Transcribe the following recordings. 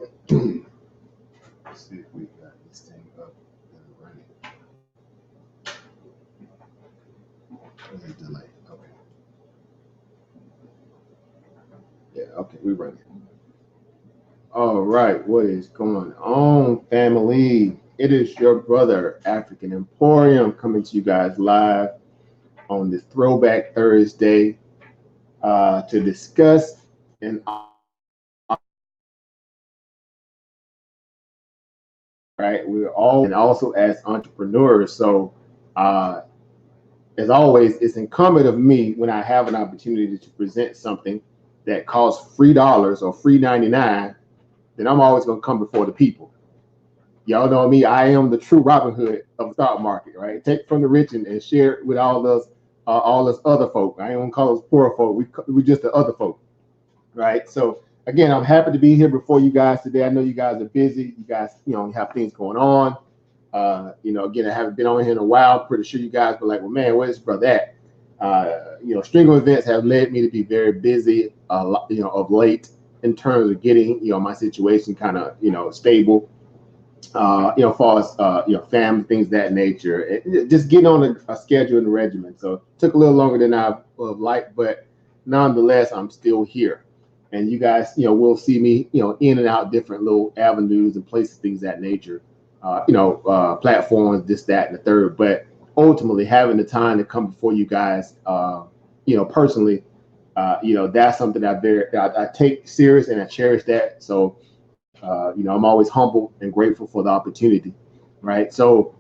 Let's see if we got this thing up and running. There's a delay. Okay. Yeah, okay, we're running. All right, what is going on, family? It is your brother, African Emporium, coming to you guys live on this Throwback Thursday to discuss and right, we're all and also as entrepreneurs. So, uh, as always, it's incumbent of me when I have an opportunity to present something that costs $3 or $3.99, then I'm always going to come before the people. Y'all know me. I am the true Robin Hood of the stock market, right? Take from the rich and share it with all those other folk. I ain't gonna call us poor folk. We just the other folk, right? So again, I'm happy to be here before you guys today. I know you guys are busy. You guys, you have things going on. Again, I haven't been on here in a while. Pretty sure you guys were like, well, man, where's brother at? String of events have led me to be very busy, of late in terms of getting, my situation kind of, stable. As far as family, things of that nature, just getting on a schedule and a regimen. So it took a little longer than I would have liked, but nonetheless, I'm still here. And you guys, will see me, in and out different little avenues and places, things of that nature. Platforms, this, that, and the third. But ultimately, having the time to come before you guys, personally, that's something I take serious and I cherish that. So. I'm always humble and grateful for the opportunity, right? So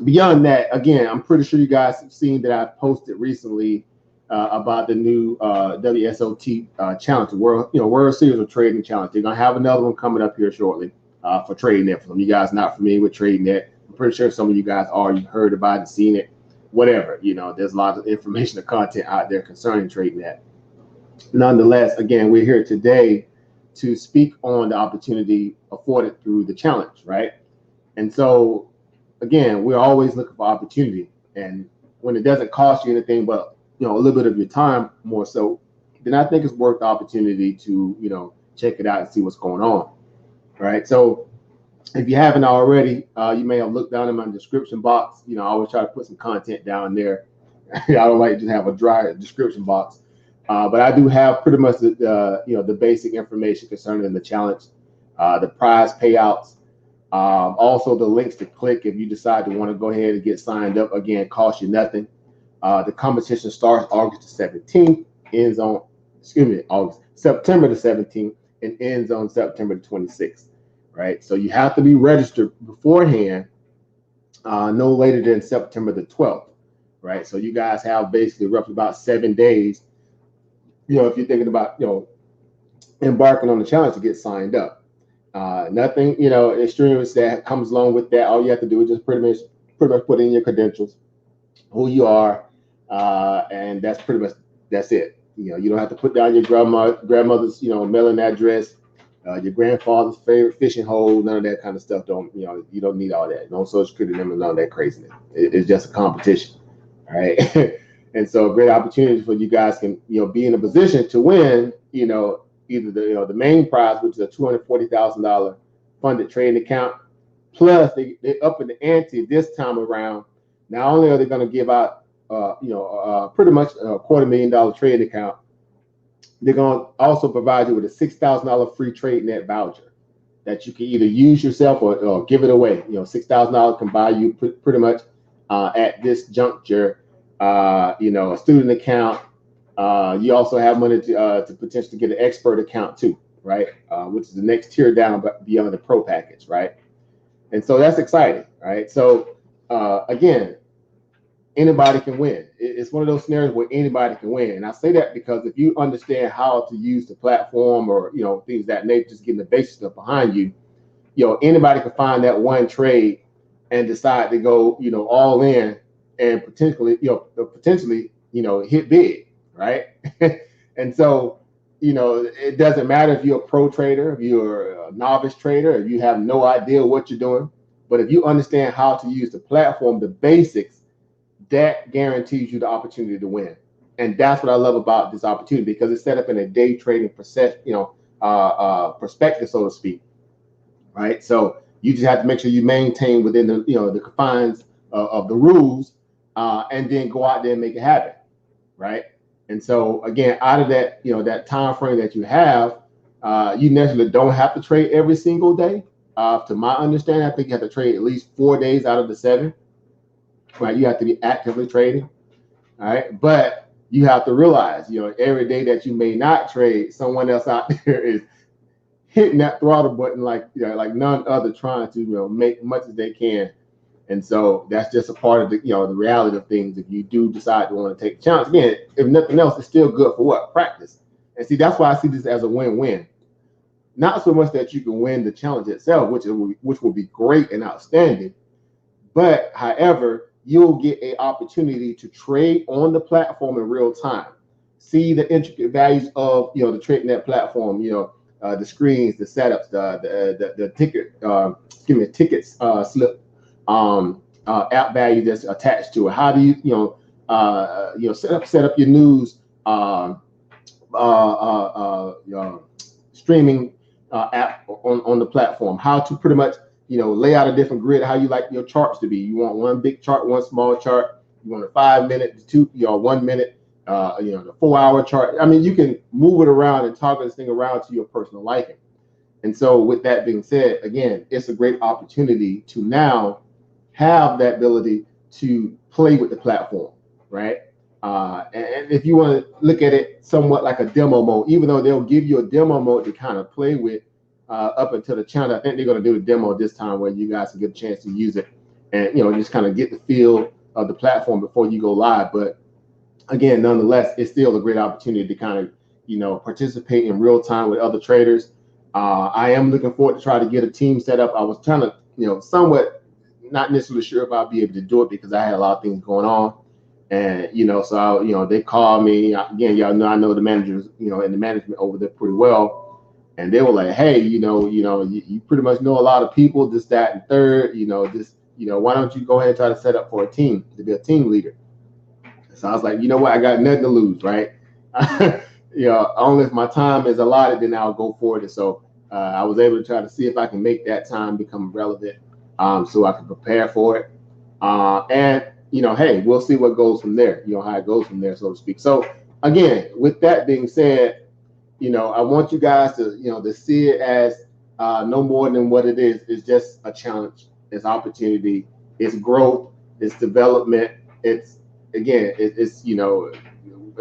beyond that, again, I'm pretty sure you guys have seen that I posted recently about the new WSOT challenge, the World Series of Trading Challenge. They're gonna have another one coming up here shortly for Tradenet. For some of you guys not familiar with Tradenet, I'm pretty sure some of you guys already heard about it, seen it, whatever. There's a lot of information and content out there concerning Tradenet. Nonetheless, again, we're here today to speak on the opportunity afforded through the challenge, right? And so, again, we're always looking for opportunity. And when it doesn't cost you anything but, a little bit of your time more so, then I think it's worth the opportunity to, check it out and see what's going on, right? So if you haven't already, you may have looked down in my description box. I always try to put some content down there. I don't like to just have a dry description box. But I do have pretty much the basic information concerning the challenge, the prize payouts, also the links to click if you decide to want to go ahead and get signed up. Again, cost you nothing. The competition starts August the 17th, ends on September the 17th, and ends on September the 26th. Right, so you have to be registered beforehand, no later than September the 12th. Right, so you guys have basically roughly about 7 days. If you're thinking about, embarking on the challenge to get signed up. Nothing, extraneous that comes along with that. All you have to do is just pretty much put in your credentials, who you are, and that's it. You don't have to put down your grandmother's, mailing address, your grandfather's favorite fishing hole, none of that kind of stuff. You don't need all that. No social security number, none of that craziness. It's just a competition, all right? And so a great opportunity for you guys can, be in a position to win, either the main prize, which is a $240,000 funded trading account, plus they up in the ante this time around. Not only are they going to give out, pretty much a $250,000 trading account, they're going to also provide you with a $6,000 free Tradenet voucher that you can either use yourself or give it away. $6,000 can buy you pretty much at this juncture. A student account. You also have money to potentially get an expert account too, right? Which is the next tier down beyond the pro package, right? And so that's exciting, right? So again, anybody can win. It's one of those scenarios where anybody can win. And I say that because if you understand how to use the platform or, things of that nature, just getting the basic stuff behind you, anybody can find that one trade and decide to go, all in and potentially hit big, right? And so, it doesn't matter if you're a pro trader, if you're a novice trader, if you have no idea what you're doing, but if you understand how to use the platform, the basics, that guarantees you the opportunity to win. And that's what I love about this opportunity, because it's set up in a day trading perspective, so to speak. right? So you just have to make sure you maintain within the the confines of the rules, and then go out there and make it happen, right? And so again, out of that that time frame that you have, you necessarily don't have to trade every single day. To my understanding, I think you have to trade at least 4 days out of the 7, right? You have to be actively trading, all right? But you have to realize, every day that you may not trade, someone else out there is hitting that throttle button like like none other, trying to make much as they can. And so that's just a part of the the reality of things. If you do decide to want to take a chance, again, if nothing else, it's still good for what? Practice. And see, that's why I see this as a win-win. Not so much that you can win the challenge itself, which will be great and outstanding, but however, you'll get an opportunity to trade on the platform in real time, see the intricate values of the Tradenet platform, the screens, the setups, the ticket, tickets slip, app value that's attached to it. How do you set up your news streaming app on the platform? How to pretty much lay out a different grid, how you like your charts to be. You want one big chart, one small chart. You want a 5 minute, 1 minute, the 4 hour chart. I mean, you can move it around and toggle this thing around to your personal liking. And so with that being said, again, it's a great opportunity to now have that ability to play with the platform, right? And if you want to look at it somewhat like a demo mode, even though they'll give you a demo mode to kind of play with up until the challenge, I think they're going to do a demo this time where you guys can get a chance to use it and just kind of get the feel of the platform before you go live. But again, nonetheless, it's still a great opportunity to kind of participate in real time with other traders. I am looking forward to try to get a team set up. I was trying to somewhat not necessarily sure if I'll be able to do it because I had a lot of things going on. And so they called me again. Y'all know I know the managers, and the management over there pretty well, and they were like, "Hey, you pretty much know a lot of people, this, that, and third. Why don't you go ahead and try to set up for a team to be a team leader?" So I was like, you know what, I got nothing to lose, right? Only if my time is allotted, then I'll go for it. And so I was able to try to see if I can make that time become relevant, so I can prepare for it, and. Hey, we'll see what goes from there, how it goes from there, so to speak. So again, with that being said, I want you guys to, to see it as no more than what it is. It's just a challenge. It's opportunity. It's growth. It's development. It's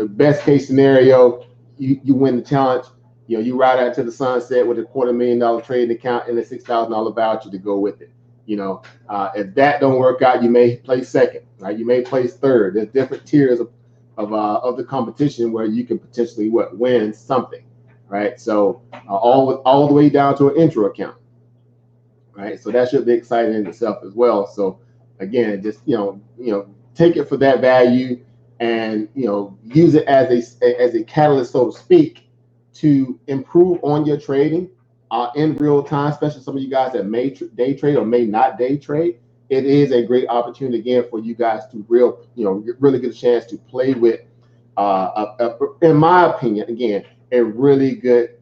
best case scenario, you win the challenge. You ride out to the sunset with a $250,000 trading account and a $6,000 voucher to go with it. If that don't work out, you may place second, right? You may place third. There's different tiers of the competition where you can potentially win something, right? So all the way down to an intro account, right? So that should be exciting in itself as well. So again, just take it for that value and use it as a catalyst, so to speak, to improve on your trading. In real time, especially some of you guys that may day trade or may not day trade, it is a great opportunity again for you guys to really get a chance to play with, in my opinion, again, a really good,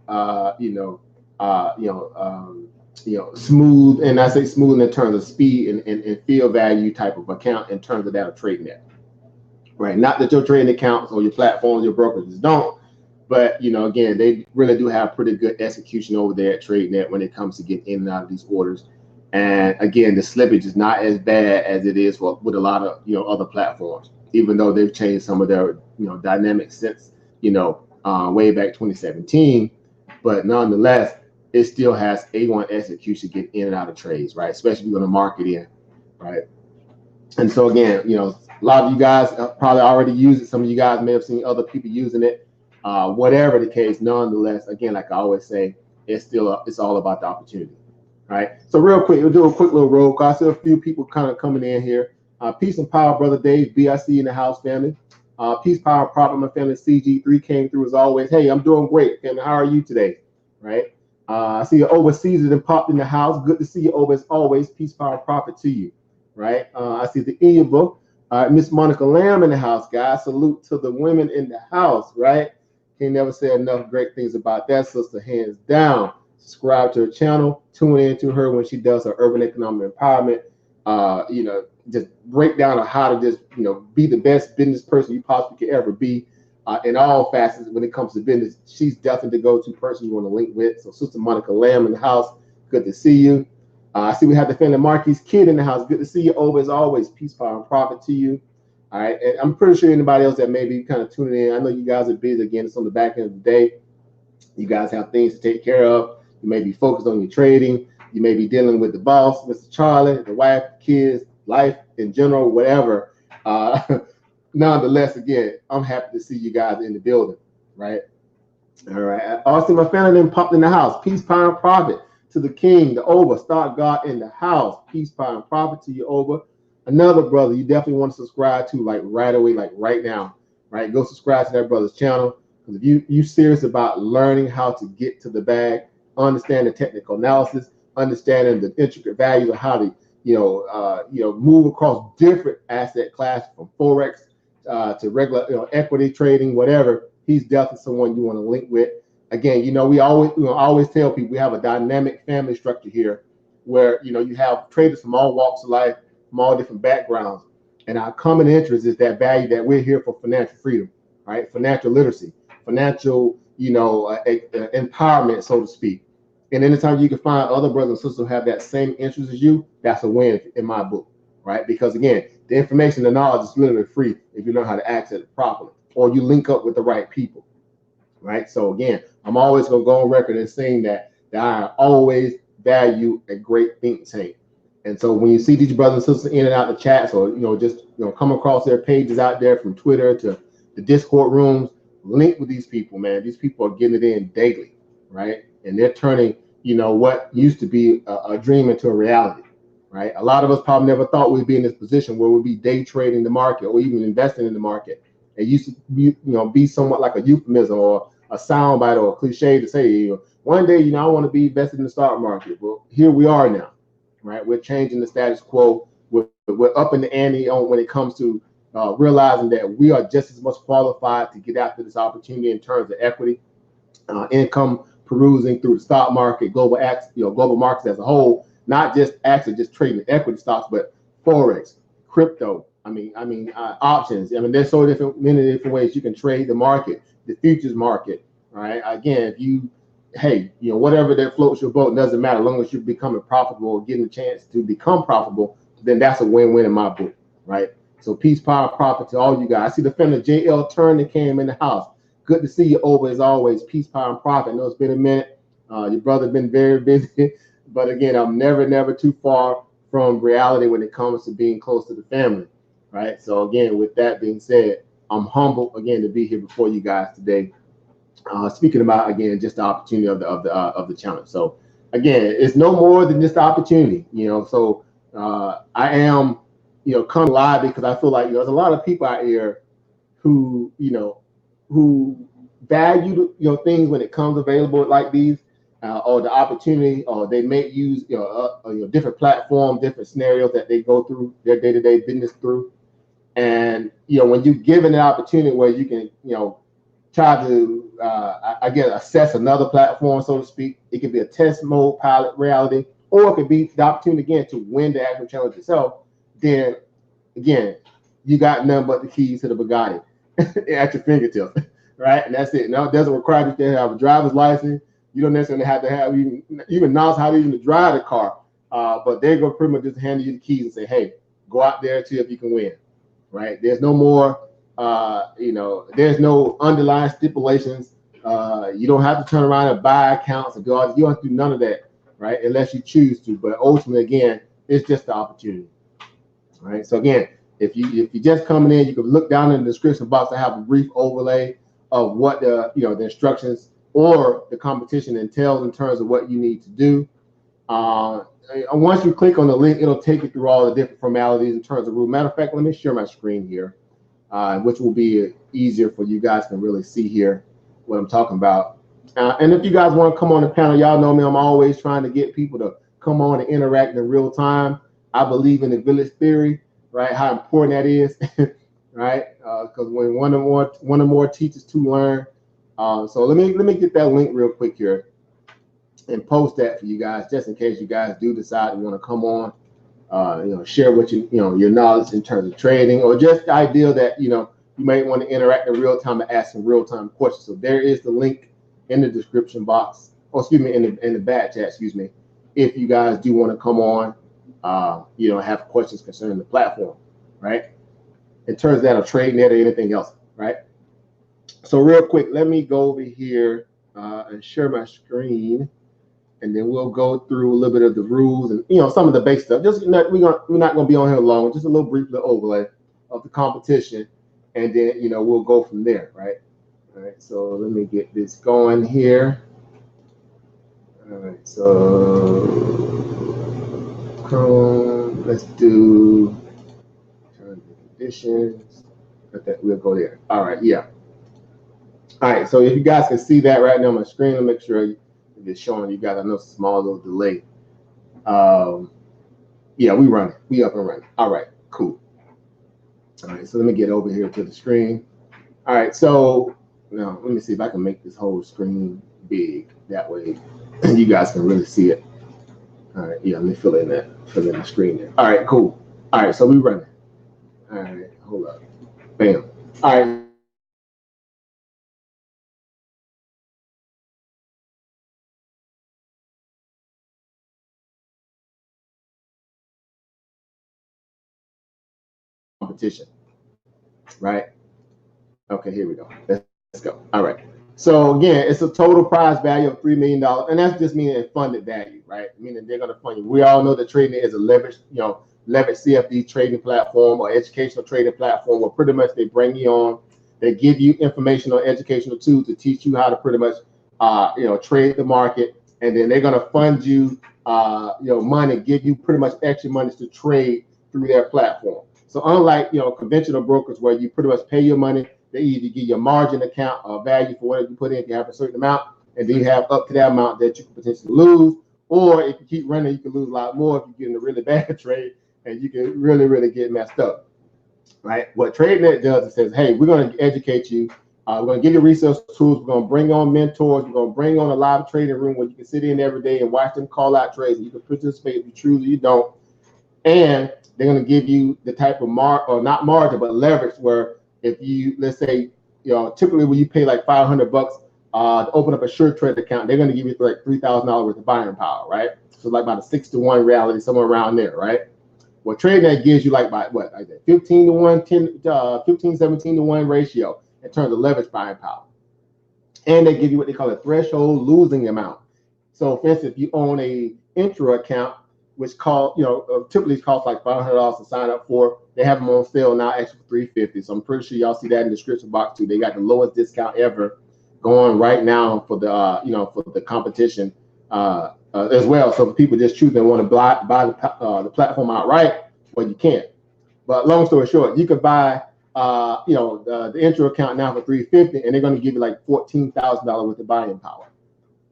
smooth, and I say smooth in terms of speed and feel value type of account in terms of that of Tradenet, right? Not that your trading accounts or your platforms, your brokerages don't. But, again, they really do have pretty good execution over there at Tradenet when it comes to getting in and out of these orders. And again, the slippage is not as bad as it is with a lot of, other platforms, even though they've changed some of their, dynamics since, way back 2017. But nonetheless, it still has A1 execution to get in and out of trades, right? Especially if you're going to market in, right? And so again, a lot of you guys probably already use it. Some of you guys may have seen other people using it. Whatever the case, nonetheless, again, like I always say, it's all about the opportunity, right? So real quick, we'll do a quick little roll call. I see a few people kind of coming in here. Peace and power, brother Dave, BIC in the house, family. Peace, power, problem, my family. CG3 came through as always. Hey, I'm doing great, family. How are you today, right? I see you overseas and popped in the house. Good to see you over as always. Peace, power, profit to you, right? I see the Eva, Miss Monica Lamb in the house, guys. Salute to the women in the house, right? Can't never say enough great things about that sister, hands down. subscribe to her channel, tune in to her when she does her urban economic empowerment, just breakdown of how to just, be the best business person you possibly could ever be in all facets when it comes to business. She's definitely the go-to person you want to link with. So Sister Monica Lamb in the house, good to see you. I see we have the family Marquis Kid in the house. Good to see you over as always. Peace, power, and profit to you. All right. And I'm pretty sure anybody else that may be kind of tuning in, I know you guys are busy. Again, it's on the back end of the day. You guys have things to take care of. You may be focused on your trading. You may be dealing with the boss, Mr. Charlie, the wife, kids, life in general, whatever. Nonetheless, again, I'm happy to see you guys in the building, right? All right. Also, my family then popped in the house. Peace, power, and profit to the king, the over, Star God in the house. Peace, power, and profit to you, over. Another brother you definitely want to subscribe to, like right away, like right now, right? Go subscribe to that brother's channel. Because if you serious about learning how to get to the bag, understand the technical analysis, understanding the intricate values of how to, move across different asset classes from Forex to regular, equity trading, whatever, he's definitely someone you want to link with. Again, we always tell people we have a dynamic family structure here where, you have traders from all walks of life, from all different backgrounds. And our common interest is that value that we're here for financial freedom, right? Financial literacy, financial, empowerment, so to speak. And anytime you can find other brothers and sisters who have that same interest as you, that's a win in my book, right? Because again, the information, the knowledge is literally free if you learn how to access it properly, or you link up with the right people, right? So again, I'm always going to go on record and saying that I always value a great think tank. And so when you see these brothers and sisters in and out the chats, or just come across their pages out there from Twitter to the Discord rooms, link with these people, man. These people are getting it in daily, right? And they're turning, what used to be a dream into a reality, right? A lot of us probably never thought we'd be in this position where we'd be day trading the market or even investing in the market. It used to be somewhat like a euphemism or a soundbite or a cliche to say, one day, I want to be invested in the stock market. Well, here we are now, right? We're changing the status quo. We're up in the ante on when it comes to realizing that we are just as much qualified to get after this opportunity in terms of equity, income perusing through the stock market, global markets as a whole, not just actually just trading equity stocks, but Forex, crypto. Options. There's many different ways you can trade the market, the futures market, right? Again, whatever that floats your boat, doesn't matter. As long as you're becoming profitable or getting a chance to become profitable, then that's a win-win in my book, right? So peace, power, profit to all you guys. I see the family JL Turner came in the house. Good to see you, over as always. Peace, power, and profit. I know it's been a minute. Your brother's been very busy, but again, I'm never too far from reality when it comes to being close to the family, right? So again, with that being said, I'm humbled again to be here before you guys today. Speaking about again just the opportunity of the challenge. So again, it's no more than just the opportunity, So I am, coming live because I feel like there's a lot of people out here who who value things when it comes available like these, or the opportunity, or they may use different platforms, different scenarios that they go through their day-to-day business through. And when you're given an opportunity where you can try to assess another platform, so to speak, it could be a test mode, pilot, reality, or it could be the opportunity again to win the actual challenge itself. Then again, you got nothing but the keys to the Bugatti at your fingertips, right? And that's it. Now, it doesn't require you to have a driver's license. You don't necessarily have to have even know how to even drive the car, but they're going to pretty much just hand you the keys and say, hey, go out there and see if you can win, right? There's no more, there's no underlying stipulations. You don't have to turn around and buy accounts and go out. You don't have to do none of that, right? Unless you choose to. But ultimately, again, it's just the opportunity, right? So again, if you're just coming in, you can look down in the description box. I have a brief overlay of what the instructions or the competition entails in terms of what you need to do. Once you click on the link, it'll take you through all the different formalities in terms of rules. Matter of fact, let me share my screen here, which will be easier for you guys to really see here what I'm talking about. And if you guys want to come on the panel, y'all know me. I'm always trying to get people to come on and interact in real time. I believe in the village theory, right? How important that is, right? Because when one or more teaches to learn. So let me get that link real quick here. and post that for you guys, just in case you guys do decide you want to come on, share what your knowledge in terms of trading, or just the idea that, you might want to interact in real time and ask some real time questions. So there is the link in the description box, or excuse me, in the back chat, excuse me, if you guys do want to come on, have questions concerning the platform, right? In terms of that, or Tradenet or anything else, right? So real quick, let me go over here and share my screen, and then we'll go through a little bit of the rules and some of the basic stuff. Just we're not going to be on here long. Just a little brief little overlay of the competition, and then we'll go from there, right? All right. So let me get this going here. All right. So let's do terms and conditions. Okay, we'll go there. All right. Yeah. All right. So if you guys can see that right now on my screen, I'll make sure it's showing you guys. I know it's a small little delay. Yeah, we running. We up and running. All right, cool. All right, so let me get over here to the screen. All right, so now let me see if I can make this whole screen big. That way you guys can really see it. All right, yeah, let me fill in the screen there. All right, cool. All right, so we running. All right, hold up. Bam. All right. Competition, right? Okay, here we go. Let's go. All right. So again, it's a total prize value of $3 million, and that's just meaning funded value, right? Meaning they're going to fund you. We all know that Tradenet is a leveraged CFD trading platform or educational trading platform where pretty much they bring you on, they give you informational educational tools to teach you how to pretty much trade the market, and then they're going to fund you money, give you pretty much extra money to trade through their platform. So unlike conventional brokers where you pretty much pay your money, they either give you a margin account or value for whatever you put in if you have a certain amount, and then you have up to that amount that you can potentially lose. Or if you keep running, you can lose a lot more if you get in a really bad trade, and you can really, really get messed up, right? What Tradenet does is says, hey, we're going to educate you. We're going to give you research tools. We're going to bring on mentors. We're going to bring on a live trading room where you can sit in every day and watch them call out trades. And you can participate if you choose or you don't. And they're going to give you the type of not margin, but leverage where if you, let's say, typically when you pay like $500 to open up a sure trade account, they're going to give you like $3,000 worth of buying power, right? So like about a 6-to-1 reality, somewhere around there, right? Well, Tradenet gives you like 15-to-1, 15, 17-to-1 ratio in terms of leverage buying power. And they give you what they call a threshold losing amount. So for instance, if you own a intro account, which typically costs like $500 to sign up for, they have them on sale now actually for $350. So I'm pretty sure y'all see that in the description box too. They got the lowest discount ever going right now for the for the competition as well. So if people just choose and want to buy the platform outright, well, you can. But long story short, you could buy the intro account now for $350, and they're going to give you like $14,000 worth of buying power.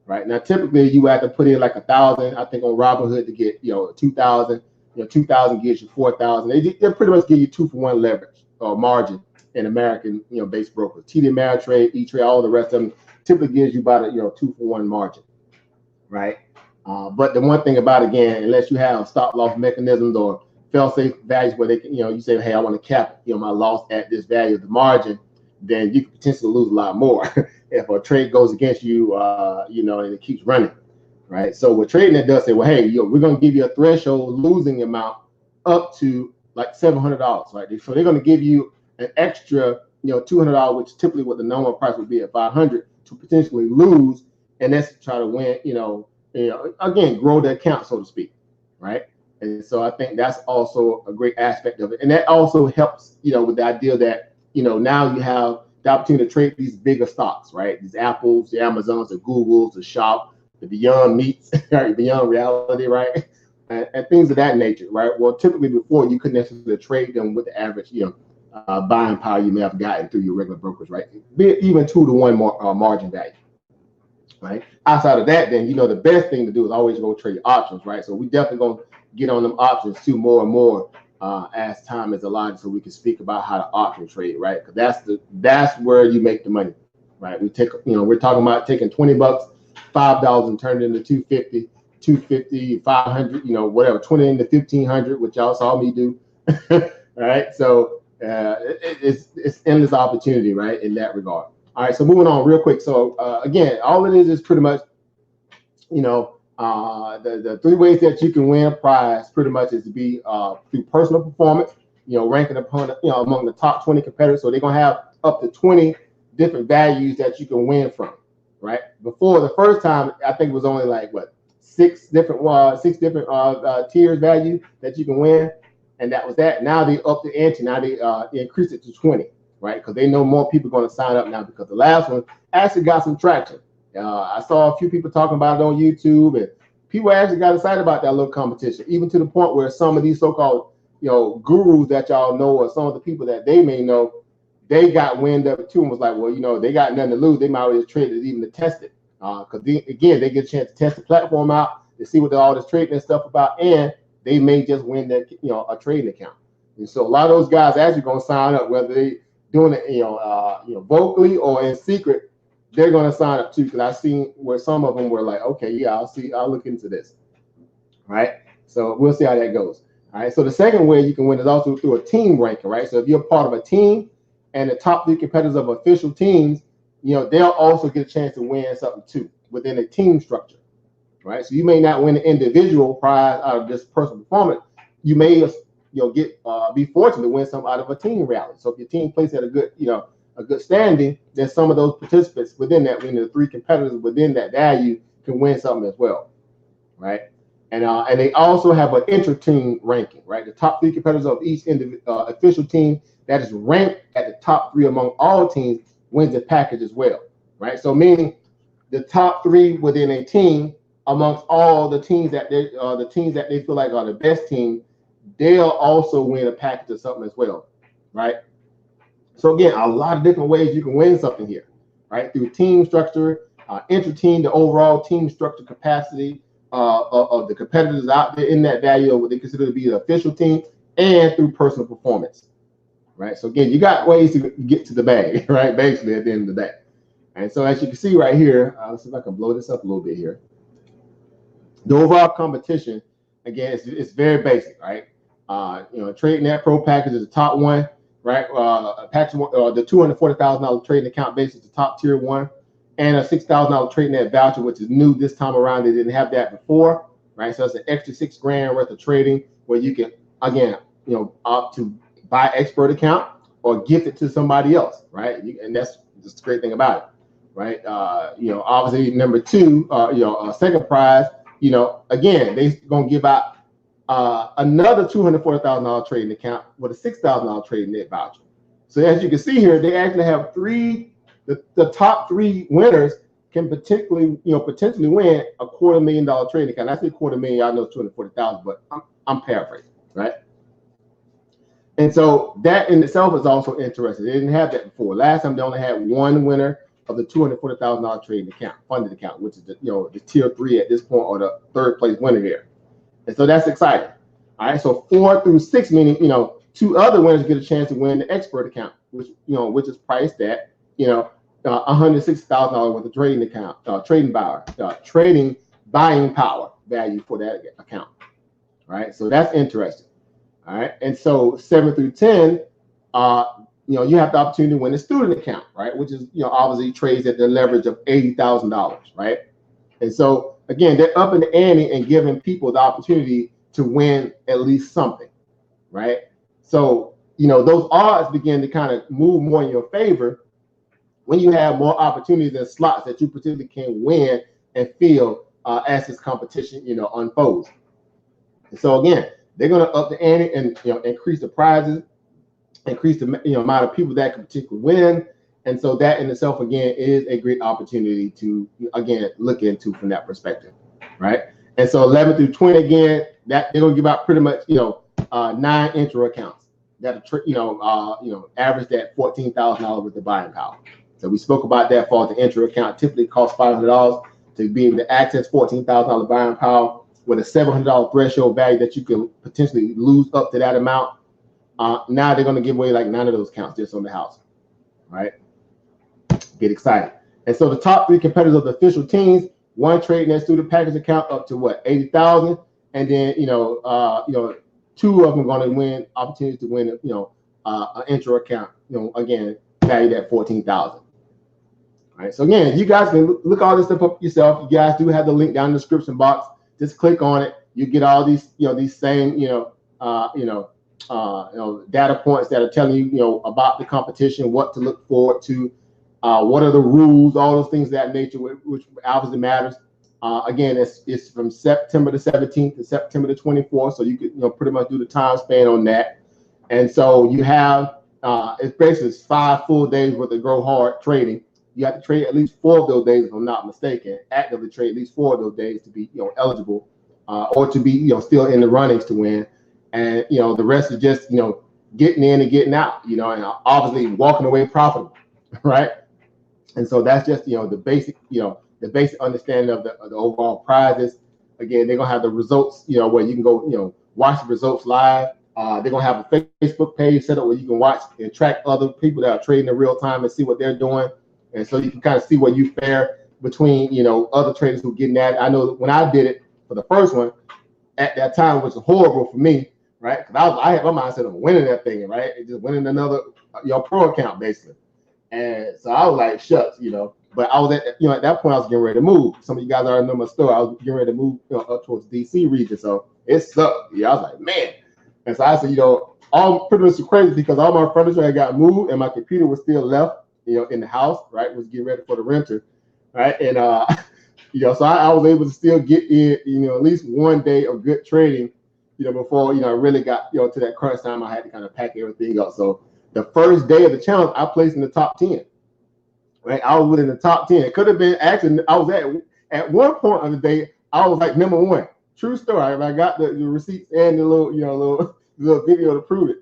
Right now, typically you have to put in like $1,000. I think on Robinhood to get 2,000. 2,000 gives you 4,000. They pretty much give you 2-for-1 leverage or margin in American based brokers. TD Ameritrade, E-Trade, all the rest of them typically gives you about a 2-for-1 margin, right? But the one thing about again, unless you have stop loss mechanisms or fail-safe values where they can you say, hey, I want to cap my loss at this value of the margin, then you could potentially lose a lot more if a trade goes against you, and it keeps running, right? So what Tradenet does say, well, hey, we're going to give you a threshold losing amount up to like $700, right? So they're going to give you an extra, $200, which is typically what the normal price would be at $500 to potentially lose, and that's to try to win, again, grow the account, so to speak, right? And so I think that's also a great aspect of it, and that also helps, with the idea that now you have the opportunity to trade these bigger stocks, right? These Apples, the Amazons, the Googles, the Shop, the Beyond Meats, right? Beyond Reality, right? And things of that nature, right? Well, typically before you couldn't necessarily trade them with the average, buying power you may have gotten through your regular brokers, right? Even 2-to-1 margin value, right? Outside of that, then the best thing to do is always go trade options, right? So we definitely gonna get on them options too more and more as time is allotted, so we can speak about how to option trade, right? Because that's where you make the money, right? We're talking about taking $20, $5 and turned it into $250, $250, $500, whatever, 20 into $1,500, which y'all saw me do. Right? So it's endless opportunity, right, in that regard. All right, so moving on real quick. So again, all it is pretty much, the three ways that you can win a prize pretty much is to be through personal performance, ranking upon, among the top 20 competitors. So they're going to have up to 20 different values that you can win from, right? Before, the first time, I think it was only like, six different tiers value that you can win. And that was that. Now they up the ante. Now they increased it to 20, right? Because they know more people are going to sign up now, because the last one actually got some traction. I saw a few people talking about it on YouTube, and people actually got excited about that little competition, even to the point where some of these so-called, gurus that y'all know, or some of the people that they may know, they got wind of it too and was like, well, they got nothing to lose. They might as well trade it even to test it. Because again, they get a chance to test the platform out, to see what all this trading and stuff about, and they may just win that, a trading account. And so a lot of those guys actually going to sign up, whether they doing it, vocally or in secret. They're going to sign up too, because I've seen where some of them were like, okay, yeah, I'll look into this, right? So we'll see how that goes. All right. So the second way you can win is also through a team ranking, right? So if you're part of a team and the top 3 competitors of official teams, they'll also get a chance to win something too within a team structure, right? So you may not win an individual prize out of just personal performance. You may, be fortunate to win something out of a team rally. So if your team plays at a good standing, then some of those participants within that, the 3 competitors within that value, can win something as well, right? And they also have an inter-team ranking, right? The top 3 competitors of each official team that is ranked at the top 3 among all teams wins the package as well, right? So meaning the top 3 within a team amongst all the teams that they feel like are the best team, they'll also win a package or something as well, right? So again, a lot of different ways you can win something here, right? Through team structure, inter-team, the overall team structure capacity of the competitors out there in that value of what they consider to be the official team, and through personal performance, right? So again, you got ways to get to the bag, right? Basically, at the end of the day. And so as you can see right here, let's see if I can blow this up a little bit here. The overall competition, again, it's very basic, right? Tradenet Pro Package is the top one, right? Package the $240,000 trading account base is the top tier one, and a $6,000 Tradenet voucher, which is new this time around. They didn't have that before, right? So it's an extra $6,000 worth of trading, where you can, again, opt to buy expert account or gift it to somebody else, right? And that's just the great thing about it, right? Obviously number 2, second prize, again, they're gonna give out another $240,000 trading account with a $6,000 trading net voucher. So as you can see here, they actually have 3. The top 3 winners can potentially win a $250,000 trading account. I say $250,000, I know it's $240,000, but I'm paraphrasing, right? And so that in itself is also interesting. They didn't have that before. Last time they only had 1 winner of the $240,000 trading account, funded account, which is the tier 3 at this point, or the 3rd place winner here. And so that's exciting. All right. So 4 through 6, meaning 2 other winners get a chance to win the expert account, which is priced at $160,000 worth of trading account, trading buying power value for that account. All right. So that's interesting. All right. And so 7 through 10, you have the opportunity to win a student account, right? Which is, obviously trades at the leverage of $80,000, right? And so again, they're up in the ante and giving people the opportunity to win at least something, right? So, those odds begin to kind of move more in your favor when you have more opportunities and slots that you particularly can win and fill as this competition, unfolds. And so again, they're going to up the ante and increase the prizes, increase the amount of people that can particularly win. And so that in itself, again, is a great opportunity to, again, look into from that perspective, right? And so 11 through 20, again, that they're going to give out pretty much, 9 intro accounts that, average that $14,000 with the buying power. So we spoke about that for the intro account. Typically costs $500 to be able to access $14,000 buying power with a $700 threshold value that you can potentially lose up to that amount. Now they're going to give away like 9 of those accounts just on the house, right? Get excited. And so the top 3 competitors of the official teams one Tradenet Student Package account up to what, 80,000, and then two of them are going to win opportunities to win an intro account. Again, valued at 14,000. All right. So again, you guys can look all this stuff up yourself. You guys do have the link down in the description box. Just click on it. You get all these these same data points that are telling you about the competition, what to look forward to, what are the rules, all those things of that nature, which obviously matters. Again, it's from September the 17th to September the 24th, so you could pretty much do the time span on that. And so you have it's basically 5 full days worth of Grow Hard trading. You have to trade at least 4 of those days, if I'm not mistaken. Actively trade at least 4 of those days to be eligible or to be still in the runnings to win. And the rest is just getting in and getting out. And obviously walking away profitable, right? And so that's just the basic the basic understanding of the overall prizes. Again, they're gonna have the results where you can go watch the results live. They're gonna have a Facebook page set up where you can watch and track other people that are trading in real time and see what they're doing. And so you can kind of see where you fare between other traders who are getting at it. I know when I did it for the first one at that time, which was horrible for me, right? Because I had my mindset of winning that thing, right? And just winning another pro account basically. And so I was like, shucks, But I was at at that point I was getting ready to move. Some of you guys already know my story. I was getting ready to move up towards DC region, so it sucked. I was like, man. And so I said, all pretty much crazy because all my furniture had got moved and my computer was still left, in the house, right? Was getting ready for the renter, right? And so I was able to still get in, at least one day of good trading, before I really got to that crunch time. I had to kind of pack everything up. So the first day of the challenge, I placed in the top 10. Right, I was within the top 10. It could have been actually. I was at one point of the day. I was like number 1. True story. I got the receipts and the little video to prove it.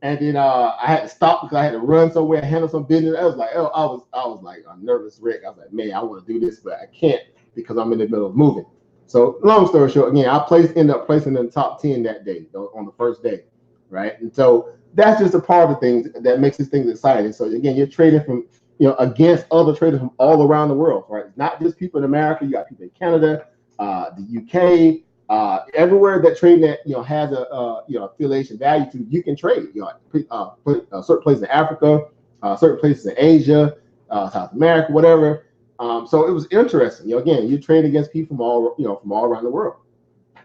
And then I had to stop because I had to run somewhere, handle some business. I was like, I was like a nervous wreck. I was like, man, I want to do this, but I can't because I'm in the middle of moving. So long story short, again, I ended up placing in the top 10 that day on the first day, right? And so that's just a part of things that makes these things exciting. So again, you're trading from against other traders from all around the world, right? It's not just people in America. You got people in Canada, the UK, everywhere that Tradenet has a affiliation value to, you can trade. Put certain places in Africa, certain places in Asia, South America, whatever. So it was interesting. Again, you trade against people from all around the world,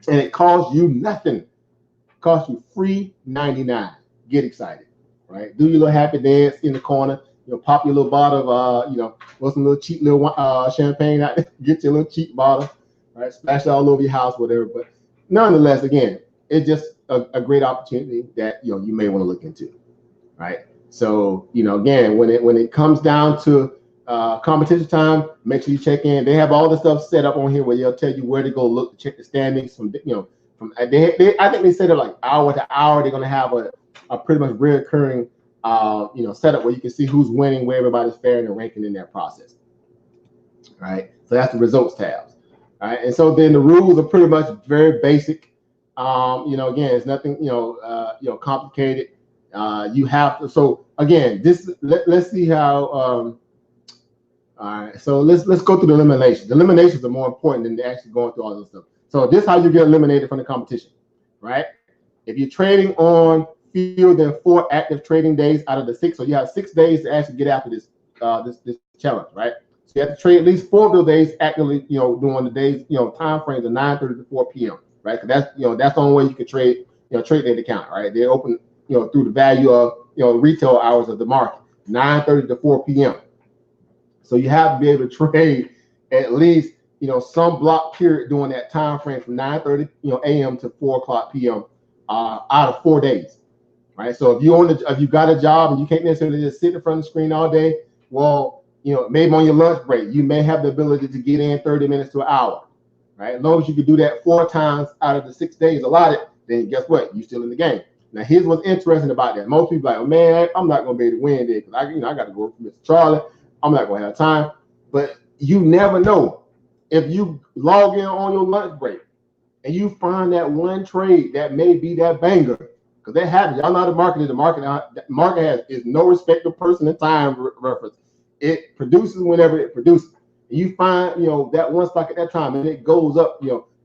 and it costs you nothing. It costs you free 99. Get excited, right? Do your little happy dance in the corner. Pop your little bottle of what's some little cheap little champagne out there. Get your little cheap bottle, right? Splash it all over your house, whatever. But nonetheless, again, it's just a great opportunity that you may want to look into, right? So again, when it comes down to competition time, make sure you check in. They have all the stuff set up on here where they'll tell you where to go look to check the standings from from I think they said it like hour to hour. They're gonna have a pretty much reoccurring setup where you can see who's winning, where everybody's faring and ranking in that process. Right. So that's the results tabs. All right. And so then the rules are pretty much very basic. Again, it's nothing, complicated. You have to, so again, let's see how, all right. So let's go through the eliminations. The eliminations are more important than actually going through all this stuff. So this is how you get eliminated from the competition, right? If you're trading on fewer than 4 active trading days out of the 6, so you have 6 days to actually get after this this challenge, right? So you have to trade at least 4 of those days actively, during the days, time frames of 9:30 to 4 p.m. right? Because that's the only way you can trade, trade that account, right? They open, through the value of, retail hours of the market, 9:30 to 4 p.m. So you have to be able to trade at least, some block period during that time frame from 9:30, a.m. to 4 o'clock p.m. Out of 4 days. Right. So if you got a job and you can't necessarily just sit in front of the screen all day, well, maybe on your lunch break, you may have the ability to get in 30 minutes to an hour. Right. As long as you can do that 4 times out of the 6 days allotted, then guess what? You're still in the game. Now, here's what's interesting about that. Most people are like, oh, man, I'm not going to be able to win there because I got to go for Mr. Charlie. I'm not going to have time. But you never know. If you log in on your lunch break and you find that one trade that may be that banger, because that happens. Y'all know how the market is. The market is no respect of person and time reference. It produces whenever it produces. and you find, that one stock at that time, and it goes up,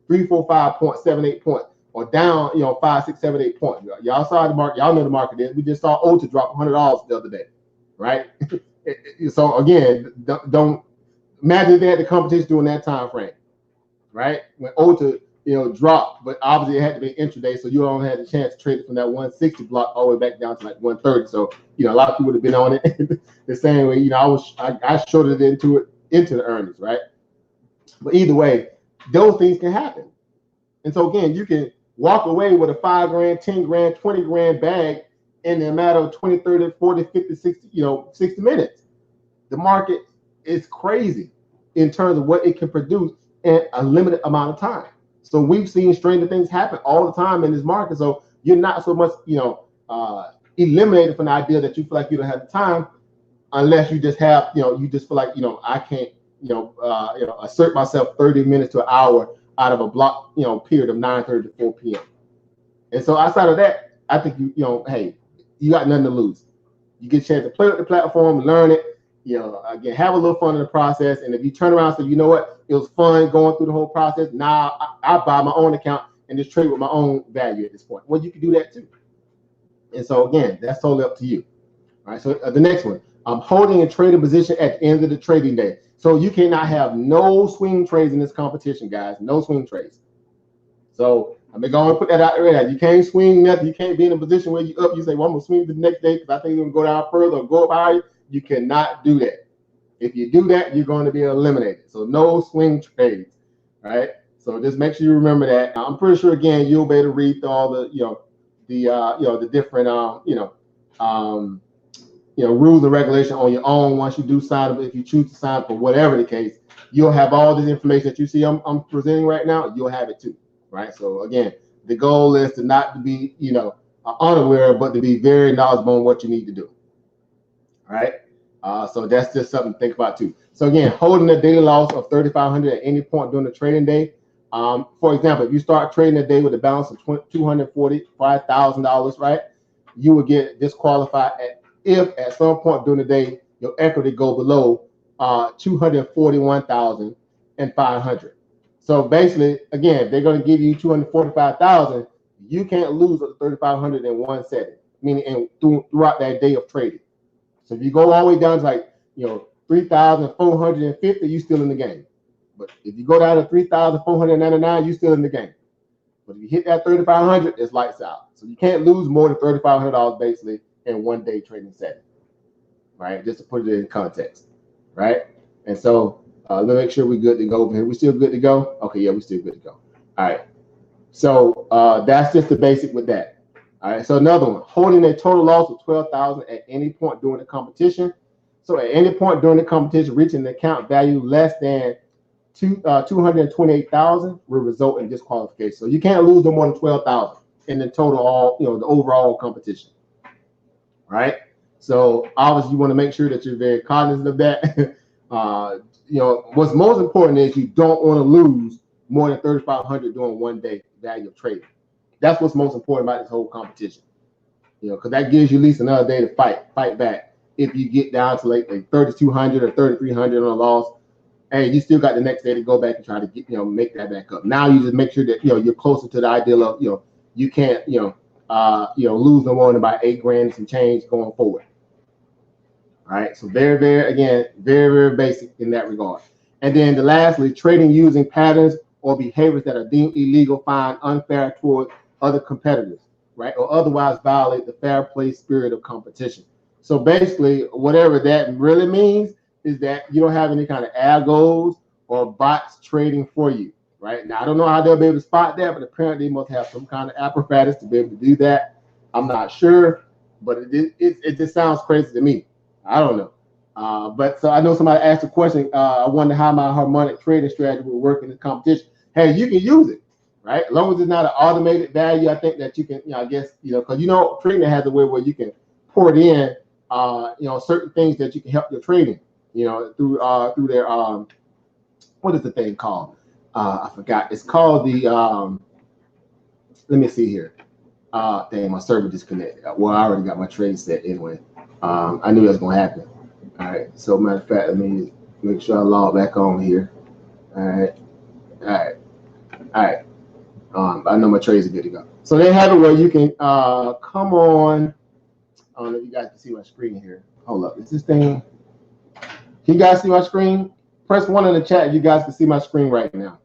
3, 4, 5 points, 7, 8 points, or down, 5, 6, 7, 8 points. Y'all saw the market. Y'all know the market is. We just saw OTA drop $100 the other day, right? So again, don't imagine they had the competition during that time frame, right? When OTA, dropped, but obviously it had to be intraday, so you only had the chance to trade it from that 160 block all the way back down to like 130. So a lot of people would have been on it the same way. I shorted it into the earnings, right? But either way, those things can happen. And so again, you can walk away with a $5 grand, 10 grand, 20 grand bag in a matter of 20, 30, 40, 50, 60, 60 minutes. The market is crazy in terms of what it can produce in a limited amount of time. So we've seen stranger things happen all the time in this market. So you're not so much, eliminated from the idea that you feel like you don't have the time, unless you just have, you just feel like, I can't, assert myself 30 minutes to an hour out of a block, period of 9:30 to 4 p.m. And so outside of that, I think hey, you got nothing to lose. You get a chance to play with the platform, learn it, again, have a little fun in the process. And if you turn around and say, you know what, it was fun going through the whole process, now I buy my own account and just trade with my own value at this point. Well, you can do that too. And so again, that's totally up to you. All right. So the next one, I'm holding a trading position at the end of the trading day. So you cannot have no swing trades in this competition, guys. No swing trades. So I'm going to put that out there. You can't swing nothing. You can't be in a position where you up. You say, well, I'm going to swing the next day because I think it's going to go down further or go up higher. You cannot do that. If you do that, you're going to be eliminated. So no swing trades, right? So just make sure you remember that. I'm pretty sure, again, you'll be able to read through all the, the different, rules and regulations on your own once you do sign up. If you choose to sign up for whatever the case, you'll have all this information that you see I'm presenting right now. You'll have it too, right? So again, the goal is to not to be, unaware, but to be very knowledgeable on what you need to do. All right. So that's just something to think about too. So again, holding a daily loss of 3,500 at any point during the trading day. For example, if you start trading a day with a balance of $245,000, right, you will get disqualified if at some point during the day your equity go below 241,500. So basically, again, if they're going to give you 245,000, you can't lose up to 3,500 in one setting, meaning throughout that day of trading. So if you go all the way down to like 3,450, you still in the game. But if you go down to 3,499, you still in the game. But if you hit that 3,500, it's lights out. So you can't lose more than $3,500 basically in one day trading setting, right? Just to put it in context, right? And so let's make sure we're good to go over here. We still good to go? Okay, yeah, we're still good to go. All right. So that's just the basic with that. All right. So another one, holding a total loss of 12,000 at any point during the competition. So at any point during the competition, reaching an account value less than 228,000 will result in disqualification. So you can't lose no more than 12,000 in the total, the overall competition. Right. So obviously you want to make sure that you're very cognizant of that. What's most important is you don't want to lose more than 3,500 during one day value of trading. That's what's most important about this whole competition. Because that gives you at least another day to fight back. If you get down to like 3,200 or 3,300 on a loss, hey, you still got the next day to go back and try to get, make that back up. Now you just make sure that, you're closer to the ideal of, you can't, lose no more than about 8 grand and some change going forward. All right. So very, very basic in that regard. And then lastly, trading using patterns or behaviors that are deemed illegal, fine, unfair toward other competitors, right? Or otherwise violate the fair play spirit of competition. So basically, whatever that really means is that you don't have any kind of algos or bots trading for you, right? Now, I don't know how they'll be able to spot that, but apparently they must have some kind of apparatus to be able to do that. I'm not sure, but it just sounds crazy to me. I don't know. But so I know somebody asked a question. I wonder how my harmonic trading strategy will work in the competition. Hey, you can use it, right? As long as it's not an automated value, I think that you can, I guess, because Tradenet has a way where you can pour it in, certain things that you can help your trading, through their what is the thing called? I forgot. It's called the let me see here. Dang, my server disconnected. Well, I already got my trade set anyway. I knew that was gonna happen. All right. So matter of fact, let me Make sure I log back on here. All right. I know my trades are good to go. So they have it where you can come on. I don't know if you guys can see my screen here. Hold up. Is this thing? Can you guys see my screen? Press 1 in the chat if you guys can see my screen right now.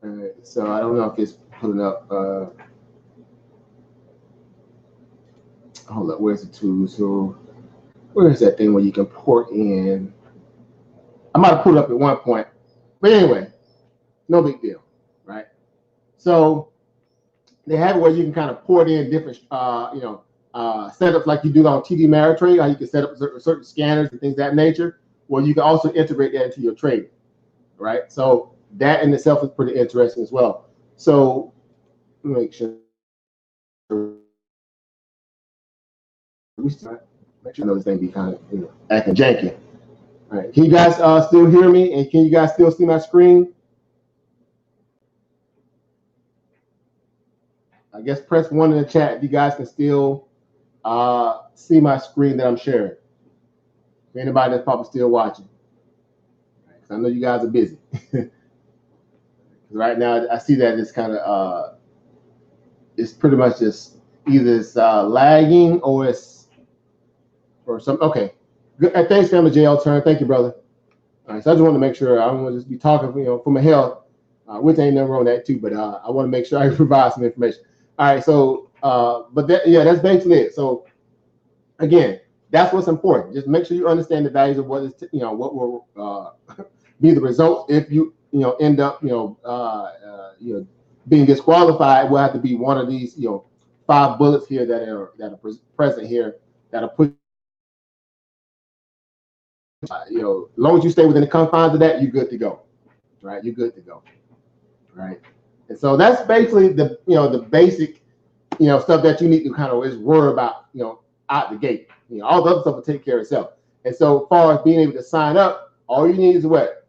All right. So I don't know if it's pulling up. Hold up. Where's the tool? So where's that thing where you can port in? I might have pulled it up at one point. But anyway, no big deal, right? So they have it where you can kind of port in different, setups like you do on TD Ameritrade, how you can set up certain scanners and things of that nature. Well, you can also integrate that into your trading, right? So that in itself is pretty interesting as well. So make sure I know this thing be kind of acting janky. All right, can you guys still hear me? And can you guys still see my screen? I guess press 1 in the chat if you guys can still see my screen that I'm sharing. For anybody that's probably still watching. Because I know you guys are busy. Right now, I see that it's kind of, it's pretty much just either it's lagging or it's, or some, okay. Good. Thanks, family JL Turn. Thank you, brother. All right, so I just want to make sure I don't want to just be talking, for my health, which ain't nothing wrong with that too, but I want to make sure I provide some information. All right, so, but that, yeah, that's basically it. So again, that's what's important. Just make sure you understand the values of what is, what will be the results if you, end up, being disqualified. Will have to be one of these, 5 bullets here that are present here that are put. As long as you stay within the confines of that, you're good to go, right? You're good to go, right? And so that's basically the, the basic, stuff that you need to kind of is worry about, out the gate. All the other stuff will take care of itself. And so as far as being able to sign up, all you need is what?